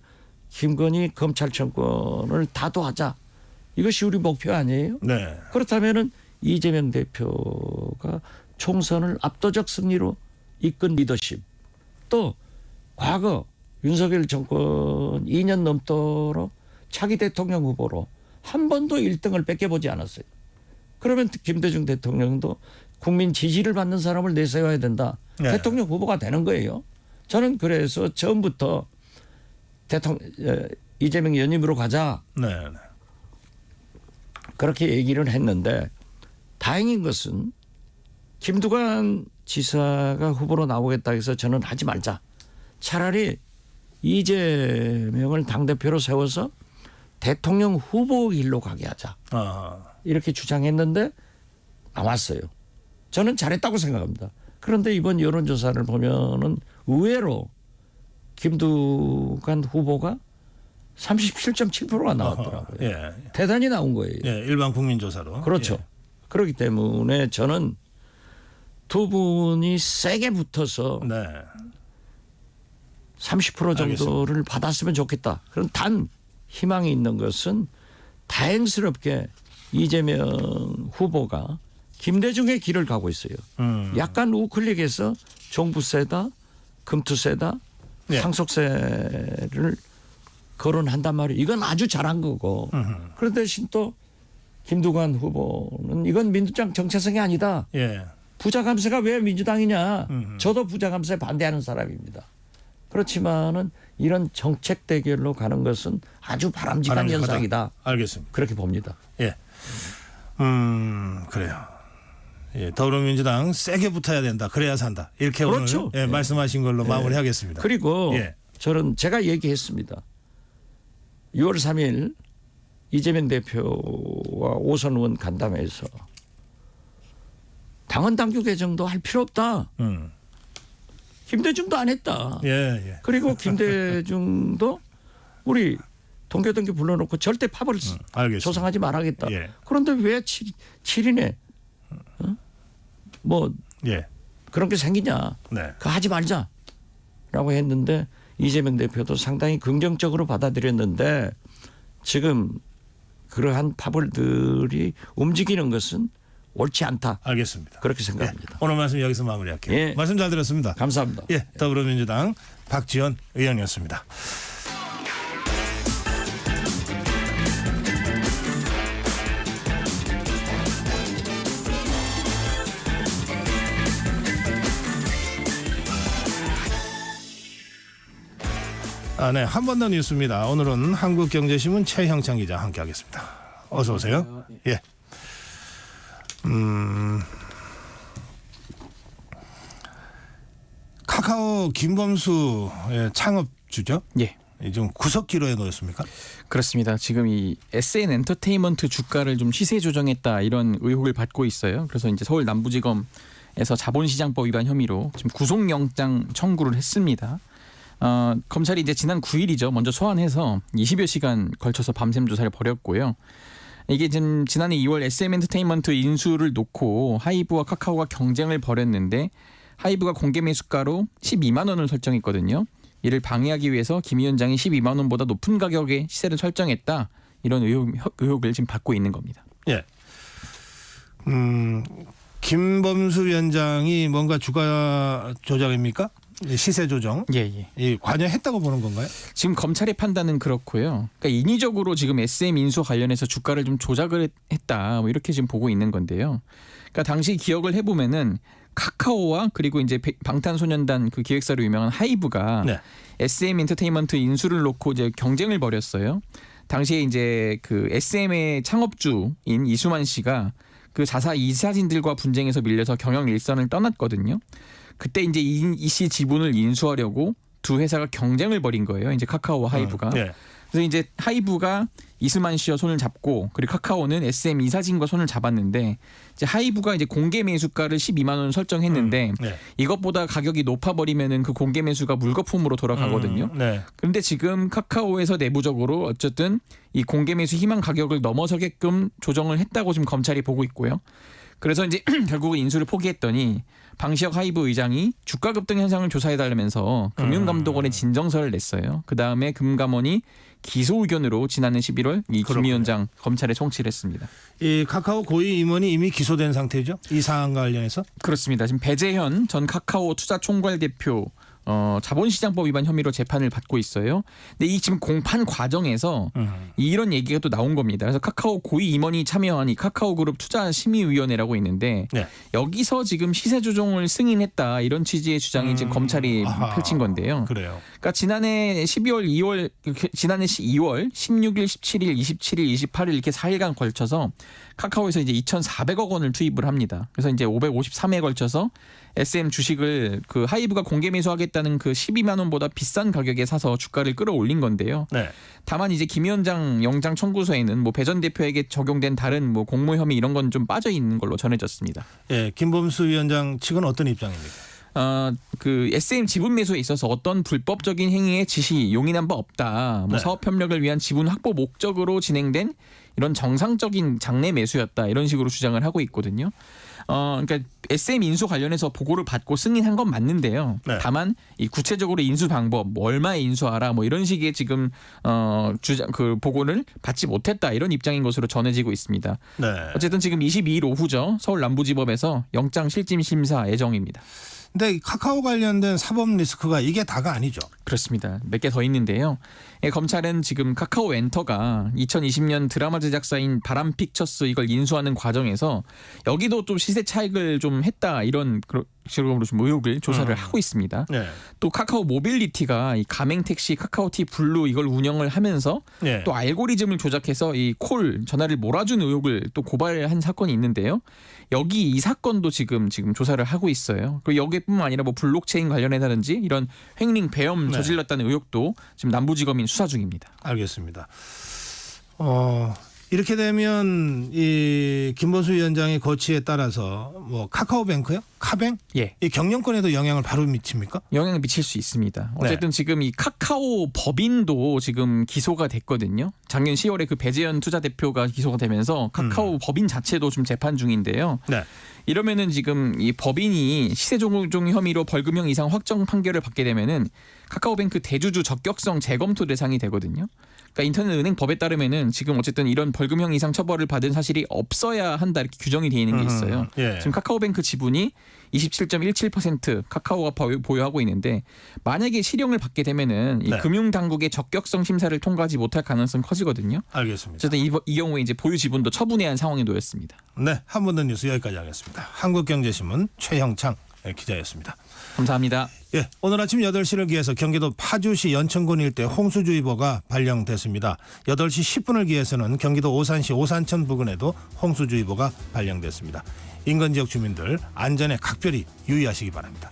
김건희 검찰청권을 다도하자. 이것이 우리 목표 아니에요? 네. 그렇다면은 이재명 대표가 총선을 압도적 승리로 이끈 리더십 또 과거 윤석열 정권 2년 넘도록 차기 대통령 후보로 한 번도 1등을 뺏겨보지 않았어요. 그러면 김대중 대통령도 국민 지지를 받는 사람을 내세워야 된다. 네. 대통령 후보가 되는 거예요. 저는 그래서 처음부터 이재명 연임으로 가자. 네. 그렇게 얘기를 했는데 다행인 것은 김두관 지사가 후보로 나오겠다 해서 저는 하지 말자. 차라리 이재명을 당대표로 세워서 대통령 후보 길로 가게 하자. 이렇게 주장했는데 나왔어요. 저는 잘했다고 생각합니다. 그런데 이번 여론조사를 보면은 의외로 김두관 후보가 37.7%가 나왔더라고요. 예. 대단히 나온 거예요. 예, 일반 국민조사로. 그렇죠. 예. 그렇기 때문에 저는 두 분이 세게 붙어서 네. 30% 정도를 알겠습니다. 받았으면 좋겠다. 그럼 단 희망이 있는 것은 다행스럽게 이재명 후보가 김대중의 길을 가고 있어요. 약간 우클릭해서 종부세다, 금투세다, 네. 상속세를 거론한단 말이에요. 이건 아주 잘한 거고. 그런 대신 또 김두관 후보는 이건 민주당 정체성이 아니다. 예. 부자 감세가 왜 민주당이냐. 저도 부자 감세에 반대하는 사람입니다. 그렇지만은 이런 정책 대결로 가는 것은 아주 바람직한 현상이다. 알겠습니다. 그렇게 봅니다. 예. 그래요. 예, 더불어민주당 세게 붙어야 된다. 그래야 산다. 이렇게 그렇죠. 오늘 말씀하신 걸로 마무리하겠습니다. 그리고 예. 저는 제가 얘기했습니다. 6월 3일 이재명 대표와 오선 의원 간담회에서 당헌 당규 개정도 할 필요 없다. 김대중도 안 했다. 예. 그리고 김대중도 우리 동교동교 불러놓고 절대 파벌을 알겠습니다. 조상하지 말아야겠다. 예. 그런데 왜 7인에 뭐 예. 그런 게 생기냐. 네. 그거 하지 말자라고 했는데 이재명 대표도 상당히 긍정적으로 받아들였는데 지금 그러한 파벌들이 움직이는 것은 옳지 않다. 알겠습니다. 그렇게 생각합니다. 오늘 말씀 여기서 마무리할게요. 예. 말씀 잘 들었습니다. 감사합니다. 예, 더불어민주당 박지원 의원이었습니다. 네, 한 번 더 뉴스입니다. 오늘은 한국경제신문 최형창 기자 함께하겠습니다. 어서 오세요. 예. 카카오 김범수의 창업주죠? 예. 지금 구석 기로에 놓였습니까? 그렇습니다. 지금 이 SN 엔터테인먼트 주가를 좀 시세 조정했다 이런 의혹을 받고 있어요. 그래서 이제 서울 남부지검에서 자본시장법 위반 혐의로 지금 구속영장 청구를 했습니다. 검찰이 이제 지난 9일이죠. 먼저 소환해서 20여 시간 걸쳐서 밤샘 조사를 벌였고요. 이게 지금 지난해 2월 SM 엔터테인먼트 인수를 놓고 하이브와 카카오가 경쟁을 벌였는데 하이브가 공개 매수가로 12만 원을 설정했거든요. 이를 방해하기 위해서 김 위원장이 12만 원보다 높은 가격에 시세를 설정했다. 이런 의혹을 지금 받고 있는 겁니다. 예. 김범수 위원장이 뭔가 주가 조작입니까? 시세 조정? 예. 이 관여했다고 보는 건가요? 지금 검찰의 판단은 그렇고요. 그러니까 인위적으로 지금 SM 인수 관련해서 주가를 좀 조작을 했다. 뭐 이렇게 지금 보고 있는 건데요. 그러니까 당시 기억을 해보면은 카카오와 그리고 이제 방탄소년단 그 기획사로 유명한 하이브가 네. SM 엔터테인먼트 인수를 놓고 이제 경쟁을 벌였어요. 당시에 이제 그 SM의 창업주인 이수만 씨가 그 자사 이사진들과 분쟁에서 밀려서 경영 일선을 떠났거든요. 그때 이제 이 씨 지분을 인수하려고 두 회사가 경쟁을 벌인 거예요. 이제 카카오와 하이브가. 네. 그래서 이제 하이브가 이수만 씨와 손을 잡고 그리고 카카오는 SM 이사진과 손을 잡았는데 이제 하이브가 이제 공개 매수가를 12만 원을 설정했는데 네. 이것보다 가격이 높아버리면은 그 공개 매수가 물거품으로 돌아가거든요. 네. 그런데 지금 카카오에서 내부적으로 어쨌든 이 공개 매수 희망 가격을 넘어서게끔 조정을 했다고 지금 검찰이 보고 있고요. 그래서 이제 결국은 인수를 포기했더니 방시혁 하이브 의장이 주가 급등 현상을 조사해달라면서 금융감독원에 진정서를 냈어요. 그다음에 금감원이 기소 의견으로 지난해 11월 이 김 위원장 검찰에 송치를 했습니다. 이 카카오 고위 임원이 이미 기소된 상태죠? 이 사안과 관련해서? 그렇습니다. 지금 배재현 전 카카오 투자총괄 대표 자본시장법 위반 혐의로 재판을 받고 있어요. 근데 이 지금 공판 과정에서 이런 얘기가 또 나온 겁니다. 그래서 카카오 고위 임원이 참여한 이 카카오그룹 투자심의위원회라고 있는데 네. 여기서 지금 시세 조정을 승인했다 이런 취지의 주장이 지금 검찰이 펼친 건데요. 그래요. 그러니까 지난해 2월, 16일, 17일, 27일, 28일 이렇게 4일간 걸쳐서 카카오에서 이제 2,400억 원을 투입을 합니다. 그래서 이제 553회에 걸쳐서 SM 주식을 그 하이브가 공개 매수하겠다는 그 12만 원보다 비싼 가격에 사서 주가를 끌어올린 건데요. 네. 다만 이제 김 위원장 영장 청구서에는 뭐 배 전 대표에게 적용된 다른 뭐 공모 혐의 이런 건 좀 빠져 있는 걸로 전해졌습니다. 예, 김범수 위원장 측은 어떤 입장입니까? 그 SM 지분 매수에 있어서 어떤 불법적인 행위의 지시 용인한 바 없다. 뭐 네. 사업 협력을 위한 지분 확보 목적으로 진행된 이런 정상적인 장내 매수였다. 이런 식으로 주장을 하고 있거든요. 그러니까 SM 인수 관련해서 보고를 받고 승인한 건 맞는데요. 네. 다만 이 구체적으로 인수 방법, 뭐 얼마에 인수하라, 뭐 이런 식의 지금 주장 그 보고를 받지 못했다 이런 입장인 것으로 전해지고 있습니다. 네. 어쨌든 지금 22일 오후죠. 서울 남부지법에서 영장 실질 심사 예정입니다. 근데 이 카카오 관련된 사법 리스크가 이게 다가 아니죠. 그렇습니다. 몇 개 더 있는데요. 예, 검찰은 지금 카카오 엔터가 2020년 드라마 제작사인 바람픽처스 이걸 인수하는 과정에서 여기도 좀 시세 차익을 좀 했다 이런 식으로 좀 의혹을 조사를 하고 있습니다. 네. 또 카카오 모빌리티가 이 가맹 택시 카카오티 블루 이걸 운영을 하면서 네. 또 알고리즘을 조작해서 이 콜 전화를 몰아준 의혹을 또 고발한 사건이 있는데요. 여기 이 사건도 지금 조사를 하고 있어요. 그리고 여기뿐만 아니라 뭐 블록체인 관련해서든지 이런 횡령 배임 저질렀다는 의혹도 지금 남부지검이 수사 중입니다. 알겠습니다. 이렇게 되면 이 김범수 위원장의 거취에 따라서 뭐 카카오뱅크요? 카뱅? 예. 이 경영권에도 영향을 바로 미칩니까? 영향을 미칠 수 있습니다. 어쨌든 지금 이 카카오 법인도 지금 기소가 됐거든요. 작년 10월에 그 배재현 투자 대표가 기소가 되면서 카카오 법인 자체도 좀 재판 중인데요. 네. 이러면은 지금 이 법인이 시세 조종 혐의로 벌금형 이상 확정 판결을 받게 되면은 카카오뱅크 대주주 적격성 재검토 대상이 되거든요. 그러니까 인터넷 은행 법에 따르면은 지금 어쨌든 이런 벌금형 이상 처벌을 받은 사실이 없어야 한다 이렇게 규정이 되어 있는 게 있어요. 예. 지금 카카오뱅크 지분이 27.17% 카카오가 보유하고 있는데 만약에 실형을 받게 되면은 이 네. 금융당국의 적격성 심사를 통과하지 못할 가능성이 커지거든요. 알겠습니다. 어쨌든 이 경우에 이제 보유 지분도 처분해야 한 상황에 놓였습니다. 네, 한 번 더 뉴스 여기까지 하겠습니다. 한국경제신문 최형창 기자였습니다. 감사합니다. 예, 오늘 아침 8시를 기해서 경기도 파주시 연천군 일대 홍수주의보가 발령됐습니다. 8시 10분을 기해서는 경기도 오산시 오산천 부근에도 홍수주의보가 발령됐습니다. 인근 지역 주민들 안전에 각별히 유의하시기 바랍니다.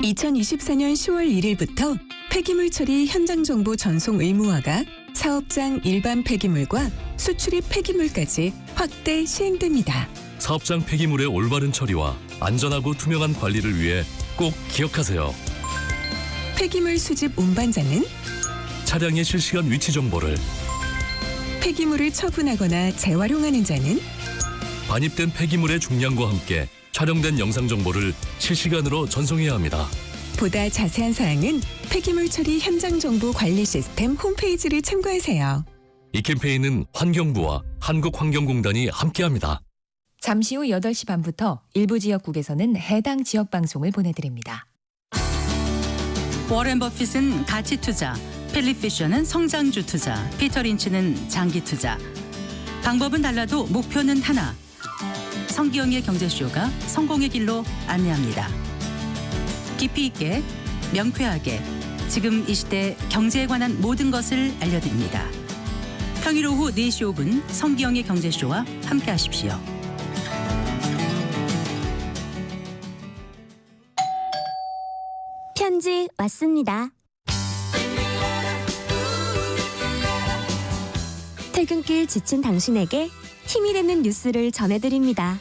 (2024년 10월 1일부터) 폐기물 처리 현장 정보 전송 의무화가 사업장 일반 폐기물과 수출입 폐기물까지 확대 시행됩니다. 사업장 폐기물의 올바른 처리와 안전하고 투명한 관리를 위해 꼭 기억하세요. 폐기물 수집 운반자는 차량의 실시간 위치 정보를, 폐기물을 처분하거나 재활용하는 자는 반입된 폐기물의 중량과 함께 촬영된 영상 정보를 실시간으로 전송해야 합니다. 보다 자세한 사항은 폐기물 처리 현장 정보 관리 시스템 홈페이지를 참고하세요. 이 캠페인은 환경부와 한국환경공단이 함께합니다. 잠시 후 8시 반부터 일부 지역국에서는 해당 지역 방송을 보내드립니다. 워렌 버핏은 가치 투자, 필립 피셔는 성장주 투자, 피터 린치는 장기 투자. 방법은 달라도 목표는 하나. 성기영의 경제쇼가 성공의 길로 안내합니다. 깊이 있게, 명쾌하게, 지금 이 시대 경제에 관한 모든 것을 알려드립니다. 평일 오후 4시 5분 성기영의 경제쇼와 함께하십시오. 편지 왔습니다. 퇴근길 지친 당신에게 힘이 되는 뉴스를 전해드립니다.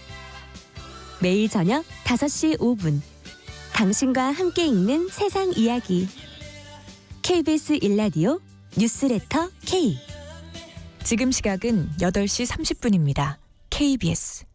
매일 저녁 5시 5분 당신과 함께 읽는 세상 이야기 KBS 1라디오 뉴스레터 K. 지금 시각은 8시 30분입니다. KBS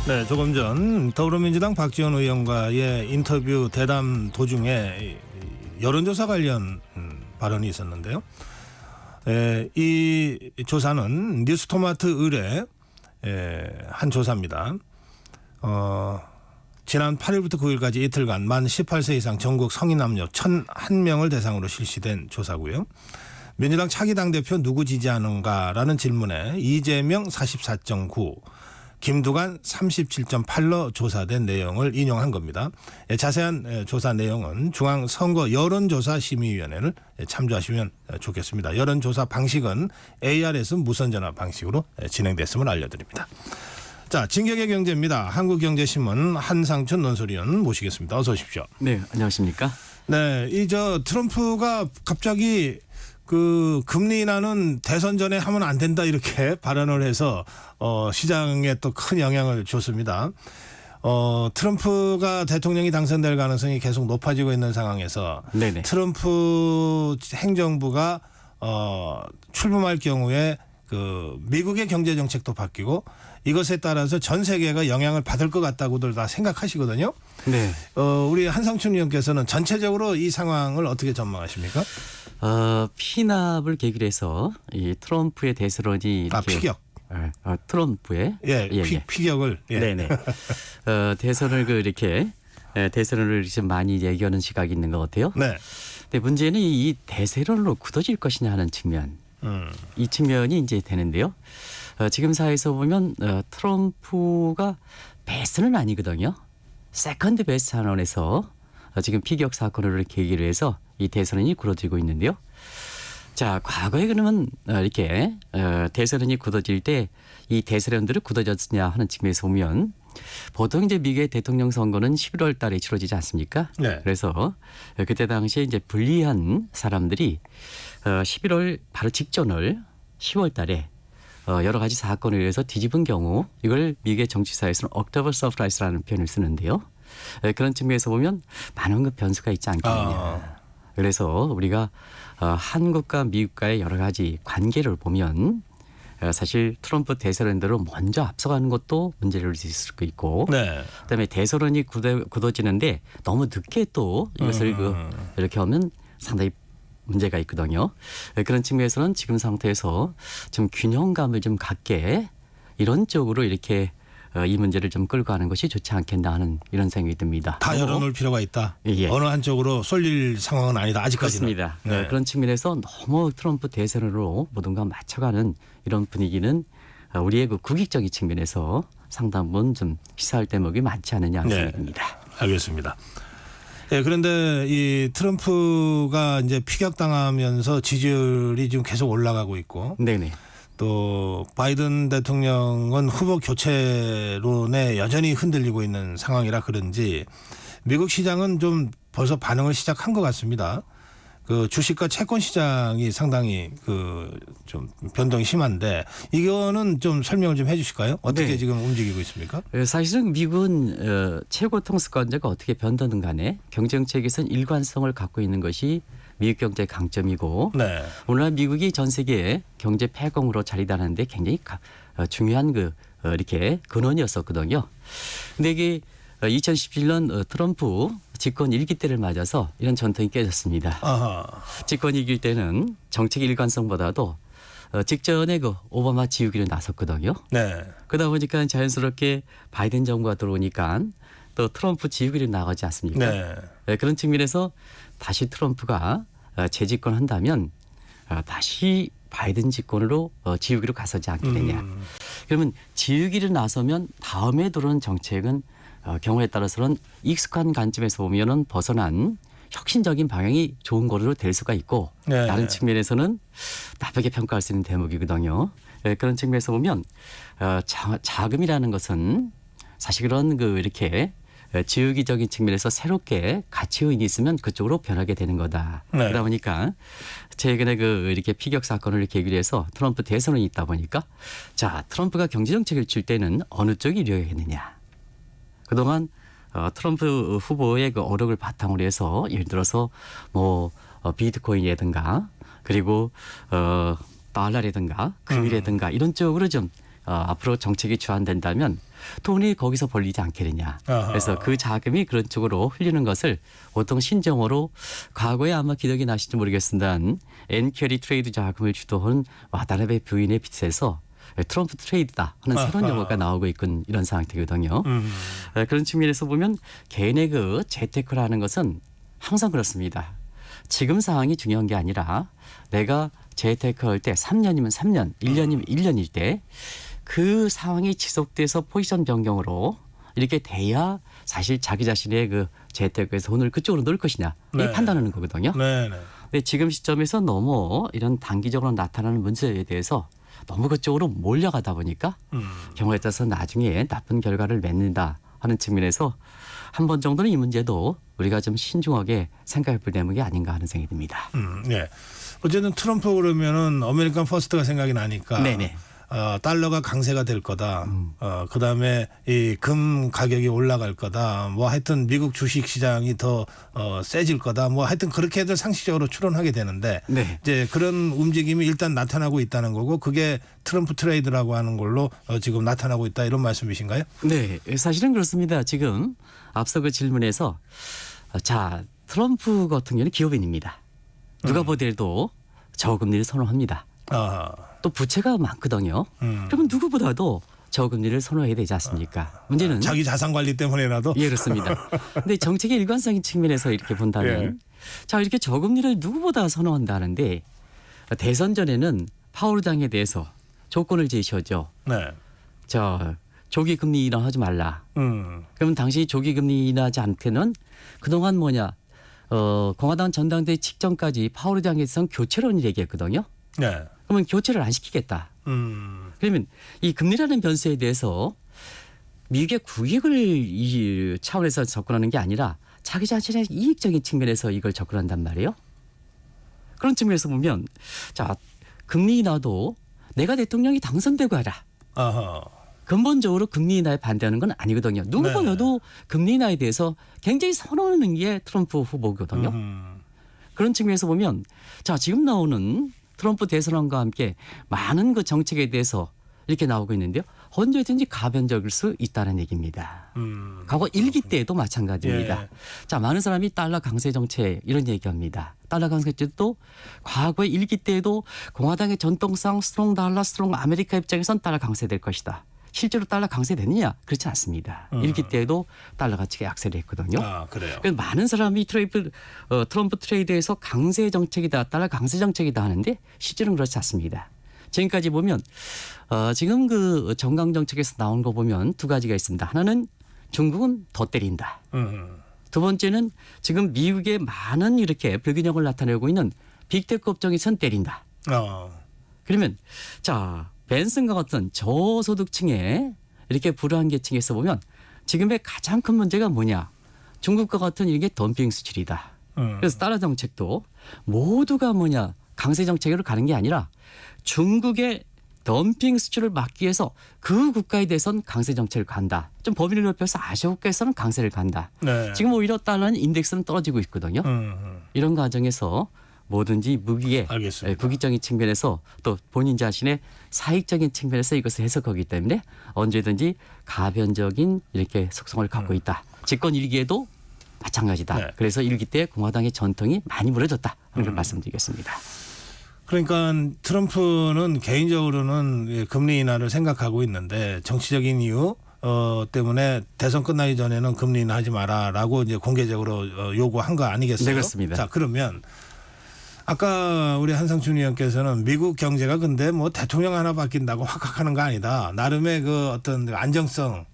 네, 조금 전 더불어민주당 박지원 의원과의 인터뷰 대담 도중에 여론조사 관련 발언이 있었는데요. 이 조사는 뉴스토마트 의뢰 한 조사입니다. 지난 8일부터 9일까지 이틀간 만 18세 이상 전국 성인 남녀 1,001명을 대상으로 실시된 조사고요. 민주당 차기 당대표 누구 지지하는가라는 질문에 이재명 44.9, 김두관 37.8로 조사된 내용을 인용한 겁니다. 자세한 조사 내용은 중앙선거 여론조사심의위원회를 참조하시면 좋겠습니다. 여론조사 방식은 ARS 무선전화 방식으로 진행됐음을 알려드립니다. 자, 진격의 경제입니다. 한국경제신문 한상춘 논설위원 모시겠습니다. 어서 오십시오. 네, 안녕하십니까? 네, 트럼프가 갑자기 금리 인하는 대선 전에 하면 안 된다 이렇게 발언을 해서 시장에 또 큰 영향을 줬습니다. 트럼프가 대통령이 당선될 가능성이 계속 높아지고 있는 상황에서 네네. 트럼프 행정부가 출범할 경우에 미국의 경제 정책도 바뀌고 이것에 따라서 전 세계가 영향을 받을 것 같다고들 다 생각하시거든요. 네. 우리 한상춘 의원께서는 전체적으로 이 상황을 어떻게 전망하십니까? 피납을 계기로 해서 이 트럼프의 대세론이 이렇게 피격. 트럼프의 피격을 네네. 대선을 이렇게 대세론을 좀 많이 얘기하는 시각이 있는 것 같아요. 네. 근데 문제는 이 대세론으로 굳어질 것이냐 하는 측면. 이 측면이 이제 되는데요. 지금 사회에서 보면 트럼프가 베스트는 아니거든요. 세컨드 베스트 선언에서 지금 피격 사건을 계기로 해서 이 대선이 굳어지고 있는데요. 자, 과거에 그러면 이렇게 대선이 굳어질 때 이 대선들을 굳어졌느냐 하는 측면에서 보면 보통 이제 미국의 대통령 선거는 11월 달에 치러지지 않습니까? 네. 그래서 그때 당시에 이제 불리한 사람들이 11월 바로 직전을 10월 달에 여러 가지 사건에 의해서 뒤집은 경우 이걸 미국의 정치사에서는 옥토버 서프라이즈라는 표현을 쓰는데요. 그런 측면에서 보면 많은 그 변수가 있지 않겠느냐. 그래서 우리가 한국과 미국과의 여러 가지 관계를 보면 사실 트럼프 대선론대로 먼저 앞서가는 것도 문제를 있을 수 있고 네. 그다음에 대선론이 굳어지는데 너무 늦게 또 이것을 이렇게 하면 상당히 문제가 있거든요. 그런 측면에서는 지금 상태에서 좀 균형감을 좀 갖게 이런 쪽으로 이렇게 이 문제를 좀 끌고 가는 것이 좋지 않겠나 하는 이런 생각이 듭니다. 다 열어놓을 필요가 있다. 예. 어느 한쪽으로 쏠릴 상황은 아니다. 아직까지는. 그렇습니다. 네. 그런 측면에서 너무 트럼프 대선으로 모든가 맞춰가는 이런 분위기는 우리의 그 국익적인 측면에서 상당 부분 좀 시사할 대목이 많지 않느냐 하는 생각입니다. 알겠습니다. 예, 그런데 이 트럼프가 이제 피격당하면서 지지율이 지금 계속 올라가고 있고, 네네. 또 바이든 대통령은 후보 교체론에 여전히 흔들리고 있는 상황이라 그런지 미국 시장은 좀 벌써 반응을 시작한 것 같습니다. 주식과 채권 시장이 상당히 좀 변동이 심한데 이거는 좀 설명을 좀 해주실까요? 어떻게 네. 지금 움직이고 있습니까? 사실은 미국은 최고 통수권자가 어떻게 변동든 간에 경제정책에서는 일관성을 갖고 있는 것이 미국 경제의 강점이고 네. 오늘날 미국이 전 세계의 경제 패공으로 자리다는데 굉장히 중요한 이렇게 근원이었었거든요. 근데 이게 2017년 트럼프 집권 1기 때를 맞아서 이런 전통이 깨졌습니다. 아하. 집권 2기 때는 정책 일관성보다도 직전에 오바마 지우기를 나섰거든요. 네. 그러다 보니까 자연스럽게 바이든 정부가 들어오니까 또 트럼프 지우기를 나가지 않습니까? 네. 그런 측면에서 다시 트럼프가 재집권한다면 다시 바이든 집권으로 지우기로 가서지 않게 되냐. 그러면 지우기를 나서면 다음에 들어오는 정책은 경우에 따라서는 익숙한 관점에서 보면은 벗어난 혁신적인 방향이 좋은 거로 될 수가 있고 네. 다른 측면에서는 나쁘게 평가할 수 있는 대목이거든요. 그런 측면에서 보면 자금이라는 것은 사실 그런 이렇게 지우기적인 측면에서 새롭게 가치 요인이 있으면 그쪽으로 변하게 되는 거다. 네. 그러다 보니까 최근에 이렇게 피격 사건을 계기로 해서 트럼프 대선이 있다 보니까 자 트럼프가 경제 정책을 칠 때는 어느 쪽이 유리하겠느냐. 그동안 트럼프 후보의 어록을 바탕으로 해서 예를 들어서 비트코인이라든가 그리고 달러라든가 금이라든가 이런 쪽으로 좀 앞으로 정책이 주안된다면 돈이 거기서 벌리지 않겠느냐. 그래서 그 자금이 그런 쪽으로 흘리는 것을 보통 신정어로 과거에 아마 기억이 나실지 모르겠습니다만 엔캐리 트레이드 자금을 주도한 와다나베 부인의 빚에서 트럼프 트레이드다 하는 새로운 용어가 나오고 있는 이런 상태거든요. 그런 측면에서 보면 개인의 그 재테크를 하는 것은 항상 그렇습니다. 지금 상황이 중요한 게 아니라 내가 재테크할 때 3년이면 3년, 1년이면 1년일 때 그 상황이 지속돼서 포지션 변경으로 이렇게 돼야 사실 자기 자신의 그 재테크에서 돈을 그쪽으로 넣을 것이냐 이 판단하는 거거든요. 근데 지금 시점에서 너무 이런 단기적으로 나타나는 문제에 대해서 너무 그쪽으로 몰려가다 보니까 경우에 따라서 나중에 나쁜 결과를 맺는다 하는 측면에서 한 번 정도는 이 문제도 우리가 좀 신중하게 생각해 볼 대목이 아닌가 하는 생각이 듭니다. 네. 어쨌든 트럼프 그러면은 아메리칸 퍼스트가 생각이 나니까 네네. 달러가 강세가 될 거다. 그다음에 이 금 가격이 올라갈 거다. 뭐 하여튼 미국 주식 시장이 더 세질 거다. 뭐 하여튼 그렇게들 상식적으로 추론하게 되는데 이제 그런 움직임이 일단 나타나고 있다는 거고 그게 트럼프 트레이드라고 하는 걸로 지금 나타나고 있다 이런 말씀이신가요? 네, 사실은 그렇습니다. 지금 앞서 그 질문에서 자 트럼프 같은 경우는 기업인입니다. 누가 보더라도 저금리를 선호합니다. 또 부채가 많거든요. 그러면 누구보다도 저금리를 선호해야 되지 않습니까? 문제는 자기 자산 관리 때문에라도. 예, 그렇습니다. 근데 정책의 일관성인 측면에서 이렇게 본다면 자 이렇게 저금리를 누구보다 선호한다는데 대선 전에는 파월 당에 대해서 조건을 제시하죠. 자 조기 금리 인하하지 말라. 그러면 당시 조기 금리 인하하지 않게는 그동안 뭐냐 공화당 전당대회 직전까지 파월 당에서는 교체론을 얘기했거든요. 그러면 교체를 안 시키겠다. 그러면 이 금리라는 변수에 대해서 미국의 국익을 이 차원에서 접근하는 게 아니라 자기 자신의 이익적인 측면에서 이걸 접근한단 말이에요. 그런 측면에서 보면 자 금리 인하도 내가 대통령이 당선되고 하라. 근본적으로 금리 인하에 반대하는 건 아니거든요. 누구보다도 금리 인하에 대해서 굉장히 선호하는 게 트럼프 후보거든요. 그런 측면에서 보면 자 지금 나오는 트럼프 대선안과 함께 많은 그 정책에 대해서 이렇게 나오고 있는데요. 언제든지 가변적일 수 있다는 얘기입니다. 과거 1기 때에도 마찬가지입니다. 자 많은 사람이 달러 강세 정책 이런 얘기합니다. 달러 강세 정책도 과거의 1기 때에도 공화당의 전통상 스트롱 달러 스트롱 아메리카 입장에선 달러 강세될 것이다. 실제로 달러 강세됐느냐? 그렇지 않습니다. 1기 때에도 달러 가치가 약세를 했거든요. 그래요. 그래서 많은 사람이 트럼프 트레이드에서 강세 정책이다, 달러 강세 정책이다 하는데 실제로는 그렇지 않습니다. 지금까지 보면 지금 그 정강 정책에서 나온 거 보면 두 가지가 있습니다. 하나는 중국은 더 때린다. 두 번째는 지금 미국의 많은 이렇게 불균형을 나타내고 있는 빅테크 업종이 선 때린다. 그러면 자 벤슨과 같은 저소득층에 이렇게 불우한 계층에서 보면 지금의 가장 큰 문제가 뭐냐. 중국과 같은 이게 덤핑 수출이다. 그래서 달러 정책도 모두가 뭐냐. 강세 정책으로 가는 게 아니라 중국의 덤핑 수출을 막기 위해서 그 국가에 대해서는 강세 정책을 간다. 좀 범위를 넓혀서 아시아 국가에서는 강세를 간다. 지금 오히려 달러는 인덱스는 떨어지고 있거든요. 이런 과정에서 뭐든지 무기의 국익적인 측면에서 또 본인 자신의 사익적인 측면에서 이것을 해석하기 때문에 언제든지 가변적인 이렇게 속성을 갖고 있다. 집권 1기에도 마찬가지다. 그래서 1기 때 공화당의 전통이 많이 무너졌다 하는 걸 말씀드리겠습니다. 그러니까 트럼프는 개인적으로는 금리 인하를 생각하고 있는데 정치적인 이유 때문에 대선 끝나기 전에는 금리 인하하지 마라라고 이제 공개적으로 요구한 거 아니겠어요? 네, 그렇습니다. 자, 그러면 아까 우리 한상춘 의원께서는 미국 경제가 근데 뭐 대통령 하나 바뀐다고 확 하는 거 아니다. 나름의 그 어떤 안정성을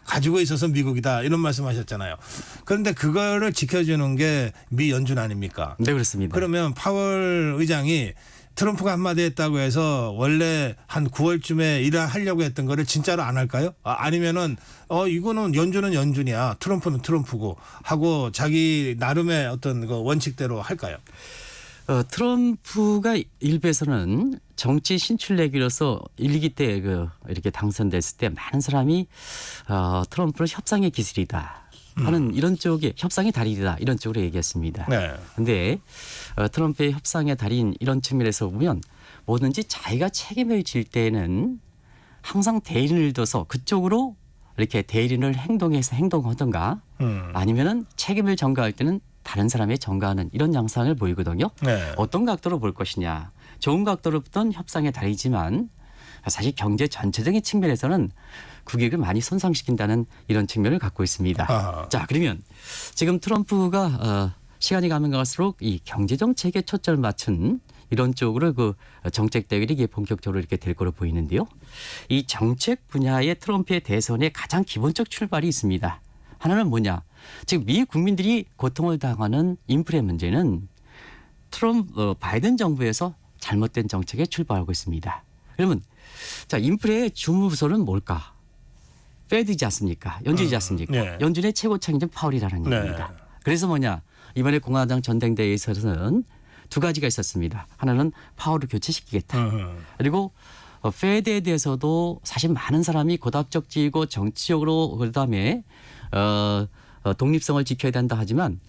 가지고 있어서 미국이다. 이런 말씀하셨잖아요. 그런데 그거를 지켜주는 게 미 연준 아닙니까? 네, 그렇습니다. 그러면 파월 의장이 트럼프가 한마디 했다고 해서 원래 한 9월쯤에 일하려고 했던 거를 진짜로 안 할까요? 아니면은 이거는 연준은 연준이야. 트럼프는 트럼프고 하고 자기 나름의 어떤 그 원칙대로 할까요? 트럼프가 일부에서는 정치 신출내기로서 1기 때 이렇게 당선됐을 때 많은 사람이 트럼프는 협상의 기술이다. 하는 이런 쪽에 협상의 달인이다 이런 쪽으로 얘기했습니다. 그런데 트럼프의 협상의 달인 이런 측면에서 보면 뭐든지 자기가 책임을 질 때는 항상 대리인을 둬서 그쪽으로 이렇게 대리인을 행동하던가 아니면은 책임을 전가할 때는 다른 사람의 전가하는 이런 양상을 보이거든요. 네. 어떤 각도로 볼 것이냐. 좋은 각도로 보던 협상의 달이지만 사실 경제 전체적인 측면에서는 국익을 많이 손상시킨다는 이런 측면을 갖고 있습니다. 아하. 자, 그러면 지금 트럼프가 시간이 가면 갈수록 이 경제 정책에 초점을 맞춘 이런 쪽으로 그 정책 대결이 이게 본격적으로 이렇게 될 거로 보이는데요. 이 정책 분야의 트럼프의 대선의 가장 기본적 출발이 있습니다. 하나는 뭐냐? 지금 미 국민들이 고통을 당하는 인플레 문제는 바이든 정부에서 잘못된 정책에 출발하고 있습니다. 그러면 자, 인플레의 주무부서는 뭘까? 페드이지 않습니까? 연준이지 않습니까? 네. 연준의 최고 책임자는 파월이라는 네. 얘기입니다. 그래서 뭐냐? 이번에 공화당 전당대회에서는 두 가지가 있었습니다. 하나는 파월을 교체시키겠다. 그리고 페드에 대해서도 사실 많은 사람이 고답적지고 정치적으로 그다음에 독립성을 지켜야 된다 하지만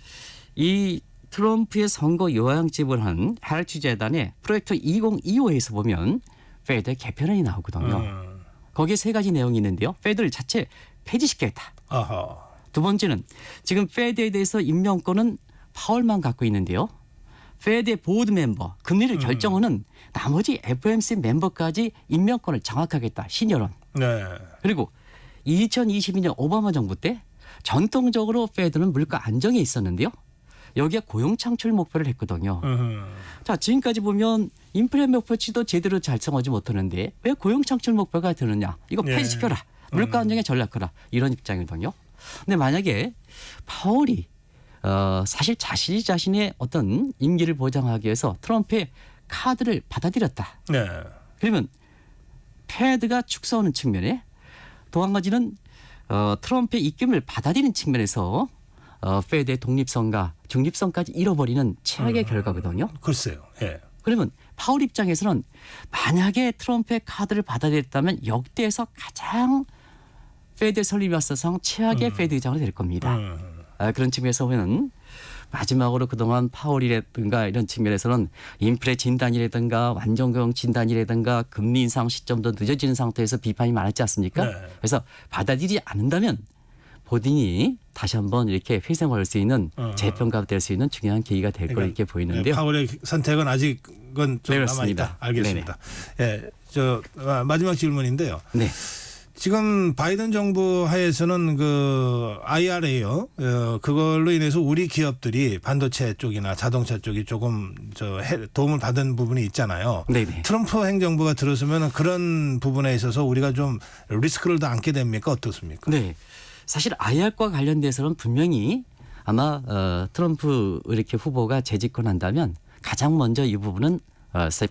이 트럼프의 선거 요양집을 한 헤럴드 재단의 프로젝트 2025에서 보면 페드의 개편안이 나오거든요. 거기에 세 가지 내용이 있는데요. 페드를 자체 폐지시키겠다. 아하. 두 번째는 지금 페드에 대해서 임명권은 파월만 갖고 있는데요. 페드의 보드 멤버, 금리를 결정하는 나머지 FOMC 멤버까지 임명권을 장악하겠다. 신여론. 네. 그리고 2022년 오바마 정부 때 전통적으로 페드는 물가 안정에 있었는데요. 여기에 고용 창출 목표를 했거든요. 자, 지금까지 보면 인플레 목표치도 제대로 달성하지 못하는데 왜 고용 창출 목표가 되느냐? 이거 폐지시켜라. 물가 안정에 전략하라. 이런 입장이거든요. 근데 만약에 파월이 사실 자신의 어떤 임기를 보장하기 위해서 트럼프의 카드를 받아들였다. 네. 그러면 패드가 축소하는 측면에 또 한 가지는 트럼프의 입김을 받아들이는 측면에서 페드의 독립성과 중립성까지 잃어버리는 최악의 결과거든요. 글쎄요. 예. 그러면 파월 입장에서는 만약에 트럼프의 카드를 받아들였다면 역대에서 가장 페드의 설립사상 최악의 페드 의장이 될 겁니다. 그런 측면에서 보면 마지막으로 그동안 파월이라든가 이런 측면에서는 인플레 진단이라든가 완전고용 진단이라든가 금리 인상 시점도 늦어지는 상태에서 비판이 많았지 않습니까? 네. 그래서 받아들이지 않는다면 본인이 다시 한번 이렇게 회생할 수 있는 재평가가 될 수 있는 중요한 계기가 될 거로 이렇게 보이는데요. 파월의 선택은 아직은 좀 네, 남아있다. 알겠습니다. 예, 마지막 질문인데요. 네. 지금 바이든 정부 하에서는 그 IRA요. 그걸로 인해서 우리 기업들이 반도체 쪽이나 자동차 쪽이 조금 도움을 받은 부분이 있잖아요. 네네. 트럼프 행정부가 들어서면 그런 부분에 있어서 우리가 좀 리스크를 더 안게 됩니까? 어떻습니까? 네. 사실 IR과 관련돼서는 분명히 아마 트럼프 이렇게 후보가 재집권한다면 가장 먼저 이 부분은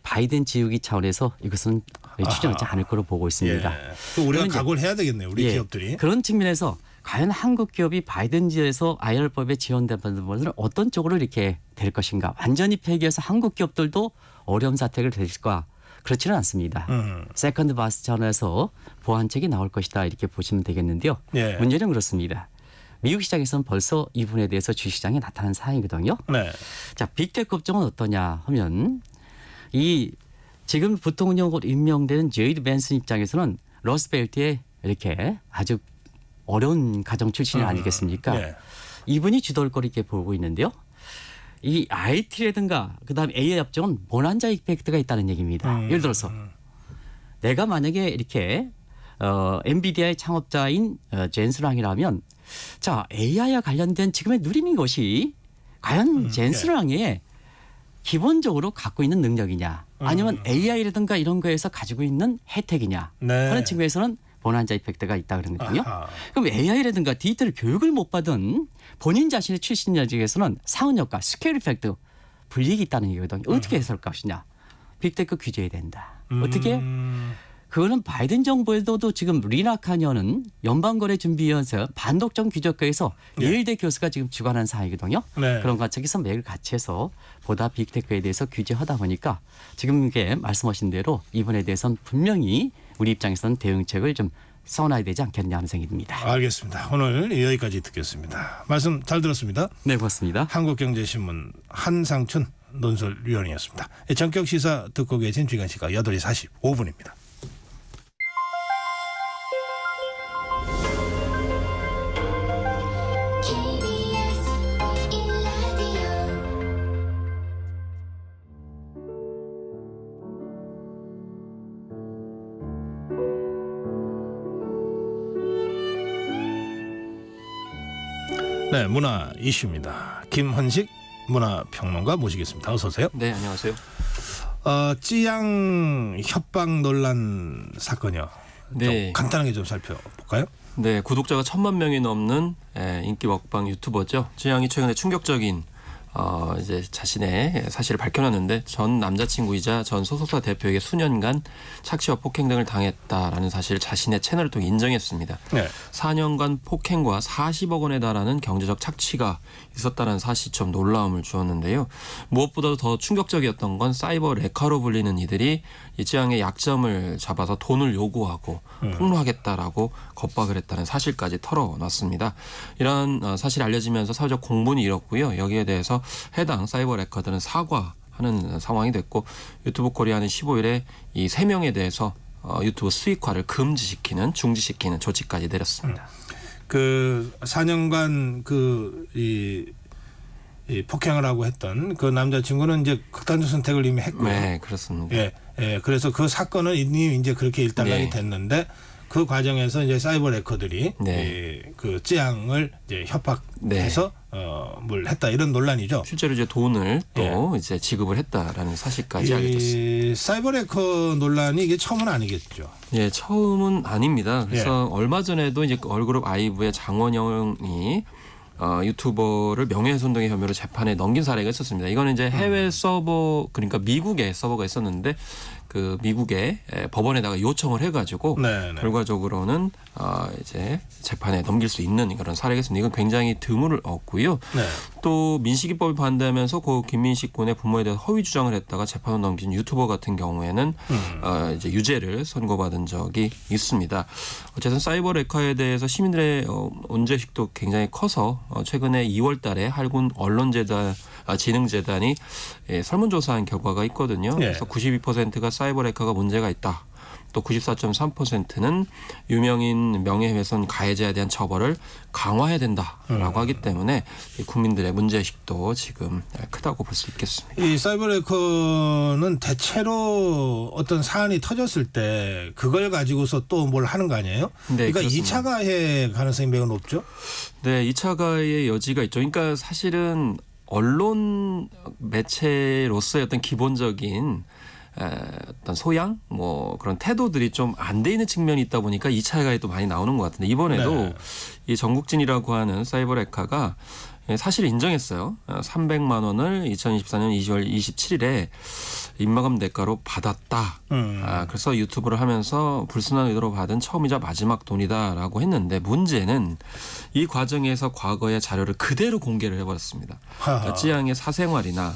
바이든 지우기 차원에서 이것은 추진하지 않을 거로 보고 있습니다. 예. 우리가 각오를 해야 되겠네요. 우리 기업들이. 그런 측면에서 과연 한국 기업이 바이든 지에서 IR법에 지원된 부분을 어떤 쪽으로 이렇게 될 것인가. 완전히 폐기해서 한국 기업들도 어려운 사태를 될까. 그렇지는 않습니다. 세컨드 바스 차원에서 보완책이 나올 것이다 이렇게 보시면 되겠는데요. 예. 문제는 그렇습니다. 미국 시장에서는 벌써 이 부분에 대해서 주식시장에 나타난 사항이거든요. 네. 자, 빅테크 업종은 어떠냐 하면 이 지금 부통령으로 임명되는 제이드 벤슨 입장에서는 러스트벨트에 이렇게 아주 어려운 가정 출신이 아니겠습니까? 네. 이분이 주도할 거로 이렇게 보고 있는데요. 이 IT라든가 그다음에 AI 업종은 모난자 이펙트가 있다는 얘기입니다. 예를 들어서 내가 만약에 이렇게 엔비디아의 창업자인 젠스랑이라면 자 AI와 관련된 지금의 누리는 것이 과연 젠스랑의 기본적으로 갖고 있는 능력이냐 아니면 AI라든가 이런 거에서 가지고 있는 혜택이냐 하는 측면에서는 본환자 이펙트가 있다 그런 거거든요. 그럼 AI라든가 디지털 교육을 못 받은 본인 자신의 출신 여직에서는 상흔효과, 스케일 이펙트 불이익이 있다는 얘기거든요. 어떻게 해석할 것이냐. 빅테크 규제해야 된다. 어떻게? 그거는 바이든 정부에서도 지금 리나 카니언은 연방거래준비위원회 반독점 규제과에서 예일대 교수가 지금 주관한 사항이거든요. 네. 그런 관측에서 매일 같이 해서 보다 빅테크에 대해서 규제하다 보니까 지금 이게 말씀하신 대로 이번에 대해서는 분명히 우리 입장에서는 대응책을 좀 써놔야 되지 않겠냐 하는 생각이 듭니다. 알겠습니다. 오늘 여기까지 듣겠습니다. 말씀 잘 들었습니다. 네, 고맙습니다. 한국경제신문 한상춘 논설위원이었습니다. 전격시사 듣고 계신 주간 시각 8시 45분입니다. 네, 문화 이슈입니다. 김헌식 문화평론가 모시겠습니다. 어서 오세요. 네, 안녕하세요. 찌양 협박 논란 사건이요. 네. 좀 간단하게 좀 살펴볼까요? 네, 구독자가 1,000만 명이 넘는 인기 먹방 유튜버죠. 찌양이 최근에 충격적인 이제 자신의 사실을 밝혀놨는데 전 남자친구이자 전 소속사 대표에게 수년간 착취와 폭행 등을 당했다라는 사실을 자신의 채널을 통해 인정했습니다. 네. 4년간 폭행과 40억 원에 달하는 경제적 착취가 있었다는 사실이 좀 놀라움을 주었는데요. 무엇보다도 더 충격적이었던 건 사이버 레카로 불리는 이들이 이 찌양의 약점을 잡아서 돈을 요구하고 폭로하겠다라고 겁박을 했다는 사실까지 털어놨습니다. 이러한 사실이 알려지면서 사회적 공분이 일었고요. 여기에 대해서 해당 사이버 레커들은 사과하는 상황이 됐고 유튜브 코리아는 15일에 이 3명에 대해서 유튜브 수익화를 금지시키는 중지시키는 조치까지 내렸습니다. 그 4년간 이 폭행을 하고 했던 그 남자친구는 이제 극단적 선택을 이미 했고요. 네, 그렇습니다. 예, 그래서 그 사건은 이미 이제 그렇게 일단락이 네. 됐는데 그 과정에서 이제 사이버 레커들이 그 찌양을 이제 협박해서 뭘 했다 이런 논란이죠. 실제로 이제 돈을 또 이제 지급을 했다라는 사실까지 알려졌습니다. 사이버 레커 논란이 이게 처음은 아니겠죠. 예, 처음은 아닙니다. 그래서 얼마 전에도 이제 걸그룹 아이브의 장원영이 유튜버를 명예훼손 등의 혐의로 재판에 넘긴 사례가 있었습니다. 이거는 이제 해외 서버, 그러니까 미국에 서버가 있었는데 그 미국의 법원에다가 요청을 해가지고 결과적으로는 이제 재판에 넘길 수 있는 그런 사례가 있습니다. 이건 굉장히 드물었고요. 또 민식이법을 반대하면서 고 김민식 군의 부모에 대해서 허위 주장을 했다가 재판을 넘긴 유튜버 같은 경우에는 이제 유죄를 선고받은 적이 있습니다. 어쨌든 사이버 레카에 대해서 시민들의 문제의식도 굉장히 커서 최근에 2월달에 할군 진흥재단이 설문조사한 결과가 있거든요. 그래서 92%가 사이버 레카가 문제가 있다. 또 94.3%는 유명인 명예훼손 가해자에 대한 처벌을 강화해야 된다라고 하기 때문에 국민들의 문제의식도 지금 크다고 볼 수 있겠습니다. 이 사이버 레커는 대체로 어떤 사안이 터졌을 때 그걸 가지고서 또 뭘 하는 거 아니에요? 네, 그러니까 그렇습니다. 2차 가해 가능성이 매우 높죠? 네, 2차 가해의 여지가 있죠. 그러니까 사실은 언론 매체로서의 어떤 기본적인 어떤 소양, 뭐 그런 태도들이 좀 안 돼 있는 측면이 있다 보니까 2차 가해도 많이 나오는 것 같은데 이번에도 이 정국진이라고 하는 사이버 레카가 사실을 인정했어요. 300만 원을 2024년 2월 27일에 입마감 대가로 받았다. 그래서 유튜브를 하면서 불순한 의도로 받은 처음이자 마지막 돈이다라고 했는데 문제는 이 과정에서 과거의 자료를 그대로 공개를 해버렸습니다. 그러니까 찌양의 사생활이나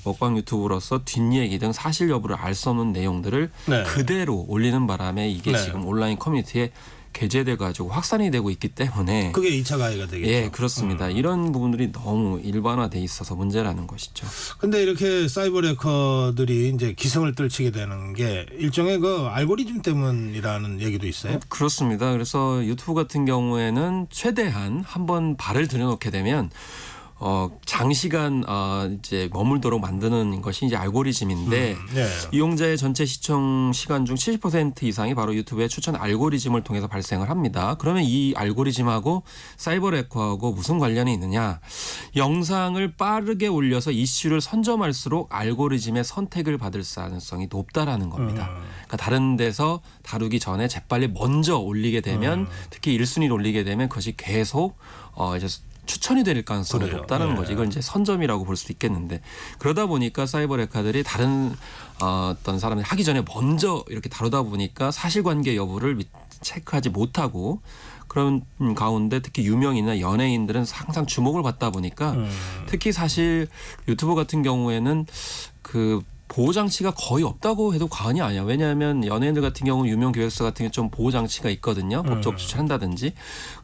먹방 유튜브로서 뒷얘기 등 사실 여부를 알 수 없는 내용들을 그대로 올리는 바람에 이게 지금 온라인 커뮤니티에 게재돼 가지고 확산이 되고 있기 때문에 그게 2차 가해가 되겠죠. 예, 그렇습니다. 이런 부분들이 너무 일반화돼 있어서 문제라는 것이죠. 근데 이렇게 사이버 레커들이 이제 기승을 떨치게 되는 게 일종의 그 알고리즘 때문이라는 얘기도 있어요. 그렇습니다. 그래서 유튜브 같은 경우에는 최대한 한번 발을 들여놓게 되면 장시간 이제 머물도록 만드는 것이 이제 알고리즘인데 이용자의 전체 시청 시간 중 70% 이상이 바로 유튜브의 추천 알고리즘을 통해서 발생을 합니다. 그러면 이 알고리즘하고 사이버 레커하고 무슨 관련이 있느냐? 영상을 빠르게 올려서 이슈를 선점할수록 알고리즘의 선택을 받을 가능성이 높다라는 겁니다. 그러니까 다른 데서 다루기 전에 재빨리 먼저 올리게 되면 특히 1순위를 올리게 되면 그것이 계속 이제 추천이 될 가능성이 높다는 거지. 이걸 이제 선점이라고 볼 수 있겠는데 그러다 보니까 사이버 레카들이 다른 어떤 사람들이 하기 전에 먼저 이렇게 다루다 보니까 사실관계 여부를 체크하지 못하고 그런 가운데 특히 유명인이나 연예인들은 항상 주목을 받다 보니까 특히 사실 유튜브 같은 경우에는 그 보호장치가 거의 없다고 해도 과언이 아니야. 왜냐하면 연예인들 같은 경우는 유명 기획사 같은 경우 좀 보호장치가 있거든요. 법적 조치한다든지.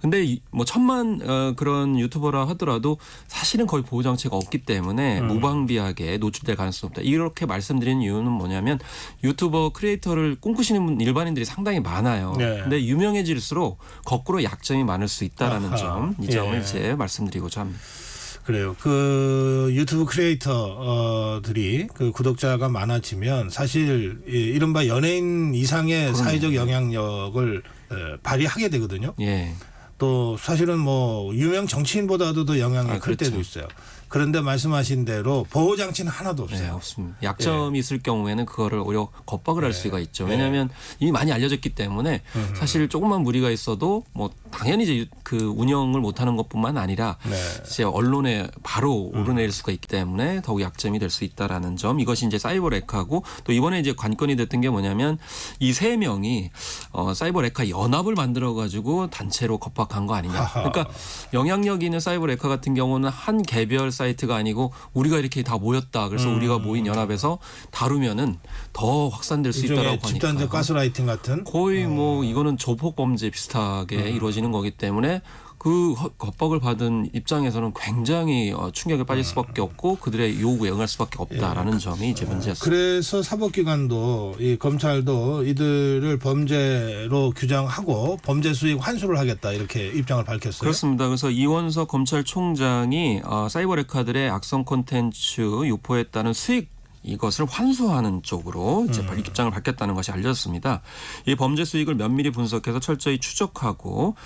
근데 뭐 1,000만 그런 유튜버라 하더라도 사실은 거의 보호장치가 없기 때문에 무방비하게 노출될 가능성이 없다. 이렇게 말씀드리는 이유는 뭐냐면 유튜버 크리에이터를 꿈꾸시는 일반인들이 상당히 많아요. 근데 유명해질수록 거꾸로 약점이 많을 수 있다라는 점. 이 점을 이제 말씀드리고자 합니다. 그래요. 그 유튜브 크리에이터들이 그 구독자가 많아지면 사실 이른바 연예인 이상의 사회적 영향력을 발휘하게 되거든요. 또 사실은 뭐 유명 정치인보다도 더 영향이 클 그렇죠. 때도 있어요. 그런데 말씀하신 대로 보호 장치는 하나도 없어요. 네, 없습니다. 약점이 있을 경우에는 그거를 오히려 겁박을 할 수가 있죠. 왜냐하면 이미 많이 알려졌기 때문에 사실 조금만 무리가 있어도 뭐 당연히 이제 그 운영을 못하는 것뿐만 아니라 이제 언론에 바로 오르내릴 수가 있기 때문에 더욱 약점이 될 수 있다라는 점. 이것이 이제 사이버 레카고 또 이번에 이제 관건이 됐던 게 뭐냐면 이 세 명이 사이버 레카 연합을 만들어 가지고 단체로 겁박한 거 아니냐. 그러니까 영향력 있는 사이버 레카 같은 경우는 한 개별 사이트가 아니고 우리가 이렇게 다 모였다. 그래서 우리가 모인 연합에서 다루면은 더 확산될 수 있다라고 하니까. 집단적 가스라이팅 같은? 거의 뭐 이거는 조폭 범죄 비슷하게 이루어지는 거기 때문에 그 겁박을 받은 입장에서는 굉장히 충격에 빠질 수밖에 없고 그들의 요구에 응할 수밖에 없다라는 점이 이제 문제였습니다. 그래서 사법기관도 이 검찰도 이들을 범죄로 규정하고 범죄 수익 환수를 하겠다 이렇게 입장을 밝혔어요. 그렇습니다. 그래서 이원석 검찰총장이 사이버 레카들의 악성 콘텐츠 유포에 따른 수익 이것을 환수하는 쪽으로 이제 입장을 밝혔다는 것이 알려졌습니다. 이 범죄 수익을 면밀히 분석해서 철저히 추적하고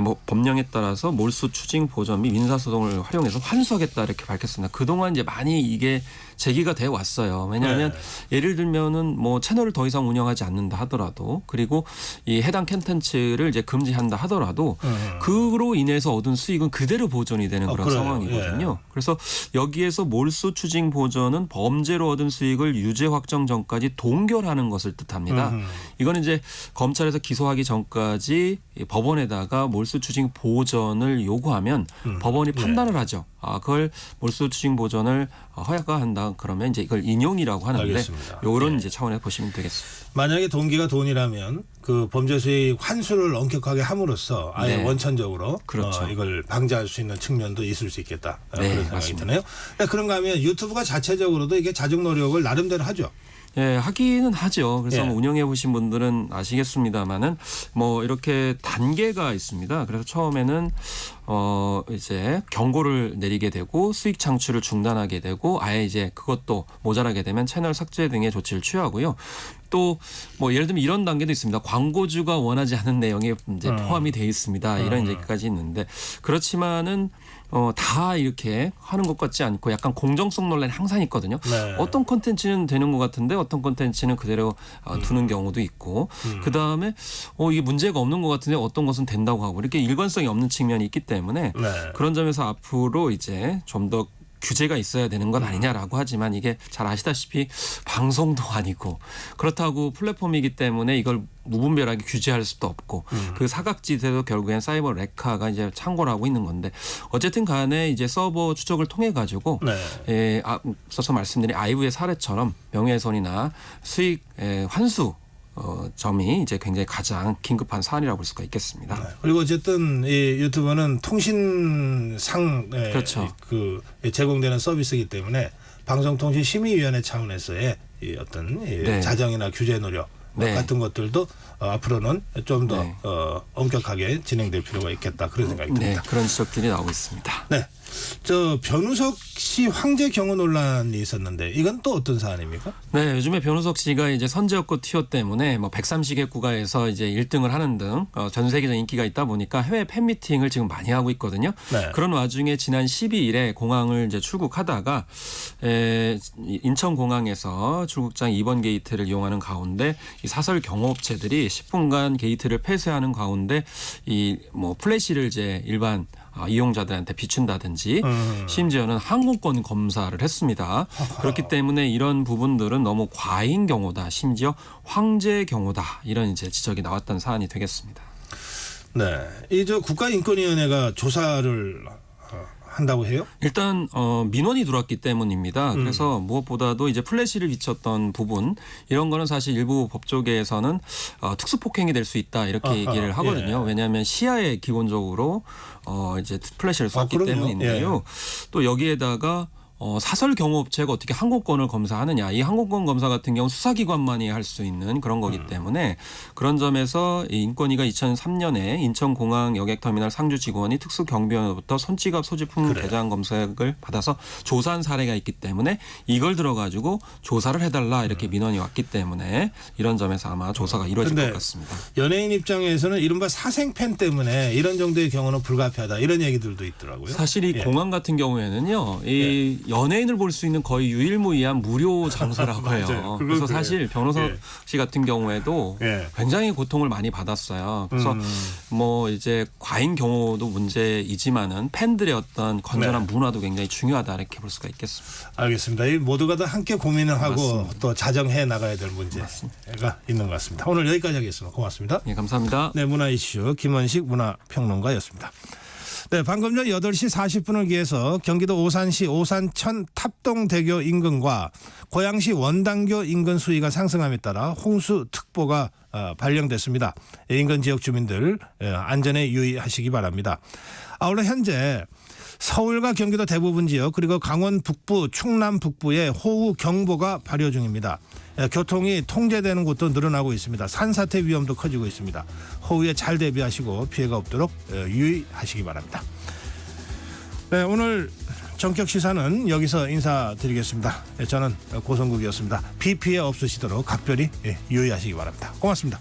뭐 법령에 따라서 몰수 추징 보전 및 민사소송을 활용해서 환수하겠다 이렇게 밝혔습니다. 그동안 이제 많이 이게 제기가 돼 왔어요. 왜냐하면 예를 들면은 뭐 채널을 더 이상 운영하지 않는다 하더라도 그리고 이 해당 콘텐츠를 이제 금지한다 하더라도 그로 인해서 얻은 수익은 그대로 보존이 되는 그런 그래요. 상황이거든요. 그래서 여기에서 몰수 추징 보전은 범죄로 얻은 수익을 유죄 확정 전까지 동결하는 것을 뜻합니다. 이거는 이제 검찰에서 기소하기 전까지 법원에다가 몰수 추징 보전을 요구하면 법원이 판단을 하죠. 그걸 몰수 추징 보전을 허가한다. 그러면 이제 이걸 인용이라고 하는데 알겠습니다. 이런 이제 차원에서 보시면 되겠습니다. 만약에 동기가 돈이라면 그 범죄 수익 환수를 엄격하게 함으로써 아예 원천적으로 그렇죠. 이걸 방지할 수 있는 측면도 있을 수 있겠다. 네, 그런 생각이 맞습니다. 드네요. 그런가 하면 유튜브가 자체적으로도 이게 자정 노력을 나름대로 하죠. 예, 하기는 하죠. 그래서 뭐 운영해 보신 분들은 아시겠습니다만은 뭐 이렇게 단계가 있습니다. 그래서 처음에는 이제 경고를 내리게 되고 수익 창출을 중단하게 되고 아예 이제 그것도 모자라게 되면 채널 삭제 등의 조치를 취하고요. 또 뭐 예를 들면 이런 단계도 있습니다. 광고주가 원하지 않은 내용이 이제 포함이 돼 있습니다. 이런 얘기까지 있는데 그렇지만은 다 이렇게 하는 것 같지 않고 약간 공정성 논란이 항상 있거든요. 어떤 콘텐츠는 되는 것 같은데 어떤 콘텐츠는 그대로 두는 경우도 있고 그다음에 이게 문제가 없는 것 같은데 어떤 것은 된다고 하고 이렇게 일관성이 없는 측면이 있기 때문에 그런 점에서 앞으로 이제 좀 더 규제가 있어야 되는 건 아니냐라고 하지만 이게 잘 아시다시피 방송도 아니고 그렇다고 플랫폼이기 때문에 이걸 무분별하게 규제할 수도 없고 그 사각지대도 결국엔 사이버 레카가 이제 창고를 하고 있는 건데 어쨌든 간에 이제 서버 추적을 통해 가지고 앞서서 말씀드린 아이브의 사례처럼 명예훼손이나 수익 환수 점이 이제 굉장히 가장 긴급한 사안이라고 볼 수가 있겠습니다. 그리고 어쨌든 이 유튜브는 통신상 그렇죠. 그 제공되는 서비스이기 때문에 방송통신심의위원회 차원에서의 이 어떤 자정이나 규제 노력 같은 것들도 앞으로는 좀 더 엄격하게 진행될 필요가 있겠다 그런 생각이 듭니다. 그런 지적들이 나오고 있습니다. 네. 저 변우석 씨 황제 경호 논란이 있었는데 이건 또 어떤 사안입니까? 네, 요즘에 변우석 씨가 이제 선제역고 티오 때문에 뭐 130개 국가에서 이제 1등을 하는 등 전 세계적 인기가 있다 보니까 해외 팬미팅을 지금 많이 하고 있거든요. 그런 와중에 지난 12일에 공항을 이제 출국하다가 인천 공항에서 출국장 2번 게이트를 이용하는 가운데 이 사설 경호업체들이 10분간 게이트를 폐쇄하는 가운데 이 뭐 플래시를 이제 일반 이용자들한테 비춘다든지 심지어는 항공권 검사를 했습니다. 그렇기 때문에 이런 부분들은 너무 과잉 경호다. 심지어 황제 경호다. 이런 이제 지적이 나왔던 사안이 되겠습니다. 네, 이 저 국가인권위원회가 조사를 한다고 해요? 일단 민원이 들어왔기 때문입니다. 그래서 무엇보다도 이제 플래시를 비쳤던 부분 이런 거는 사실 일부 법조계에서는 특수폭행이 될 수 있다 이렇게 얘기를 하거든요. 왜냐하면 시야에 기본적으로 이제 플래시를 쐈기 때문인데요. 또 여기에다가 사설 경호업체가 어떻게 항공권을 검사하느냐. 이 항공권 검사 같은 경우 수사기관만이 할 수 있는 그런 거기 때문에 그런 점에서 이 인권위가 2003년에 인천공항 여객터미널 상주 직원이 특수경비원으로부터 손찌갑 소지품 대장 검색을 받아서 조사한 사례가 있기 때문에 이걸 들어가지고 조사를 해달라 이렇게 민원이 왔기 때문에 이런 점에서 아마 조사가 이루어질 것 같습니다. 연예인 입장에서는 이른바 사생팬 때문에 이런 정도의 경우는 불가피하다 이런 얘기들도 있더라고요. 사실 이 공항 같은 경우에는요. 이 연예인을 볼 수 있는 거의 유일무이한 무료 장소라고 해요. 그래서 사실 변호사 씨 같은 경우에도 굉장히 고통을 많이 받았어요. 그래서 뭐 이제 과잉 경호도 문제이지만은 팬들의 어떤 건전한 문화도 굉장히 중요하다 이렇게 볼 수가 있겠습니다. 알겠습니다. 이 모두가 다 함께 고민을 하고 맞습니다. 또 자정해 나가야 될 문제가 있는 것 같습니다. 오늘 여기까지 하겠습니다. 고맙습니다. 네, 감사합니다. 네, 문화 이슈 김원식 문화평론가였습니다. 네, 방금 전 8시 40분을 기해서 경기도 오산시 오산천 탑동대교 인근과 고양시 원당교 인근 수위가 상승함에 따라 홍수특보가 발령됐습니다. 인근 지역 주민들 안전에 유의하시기 바랍니다. 아울러 현재 서울과 경기도 대부분 지역 그리고 강원 북부, 충남 북부에 호우 경보가 발효 중입니다. 교통이 통제되는 곳도 늘어나고 있습니다. 산사태 위험도 커지고 있습니다. 호우에 잘 대비하시고 피해가 없도록 유의하시기 바랍니다. 네, 오늘 전격 시사는 여기서 인사드리겠습니다. 저는 고성국이었습니다. 비 피해 없으시도록 각별히 유의하시기 바랍니다. 고맙습니다.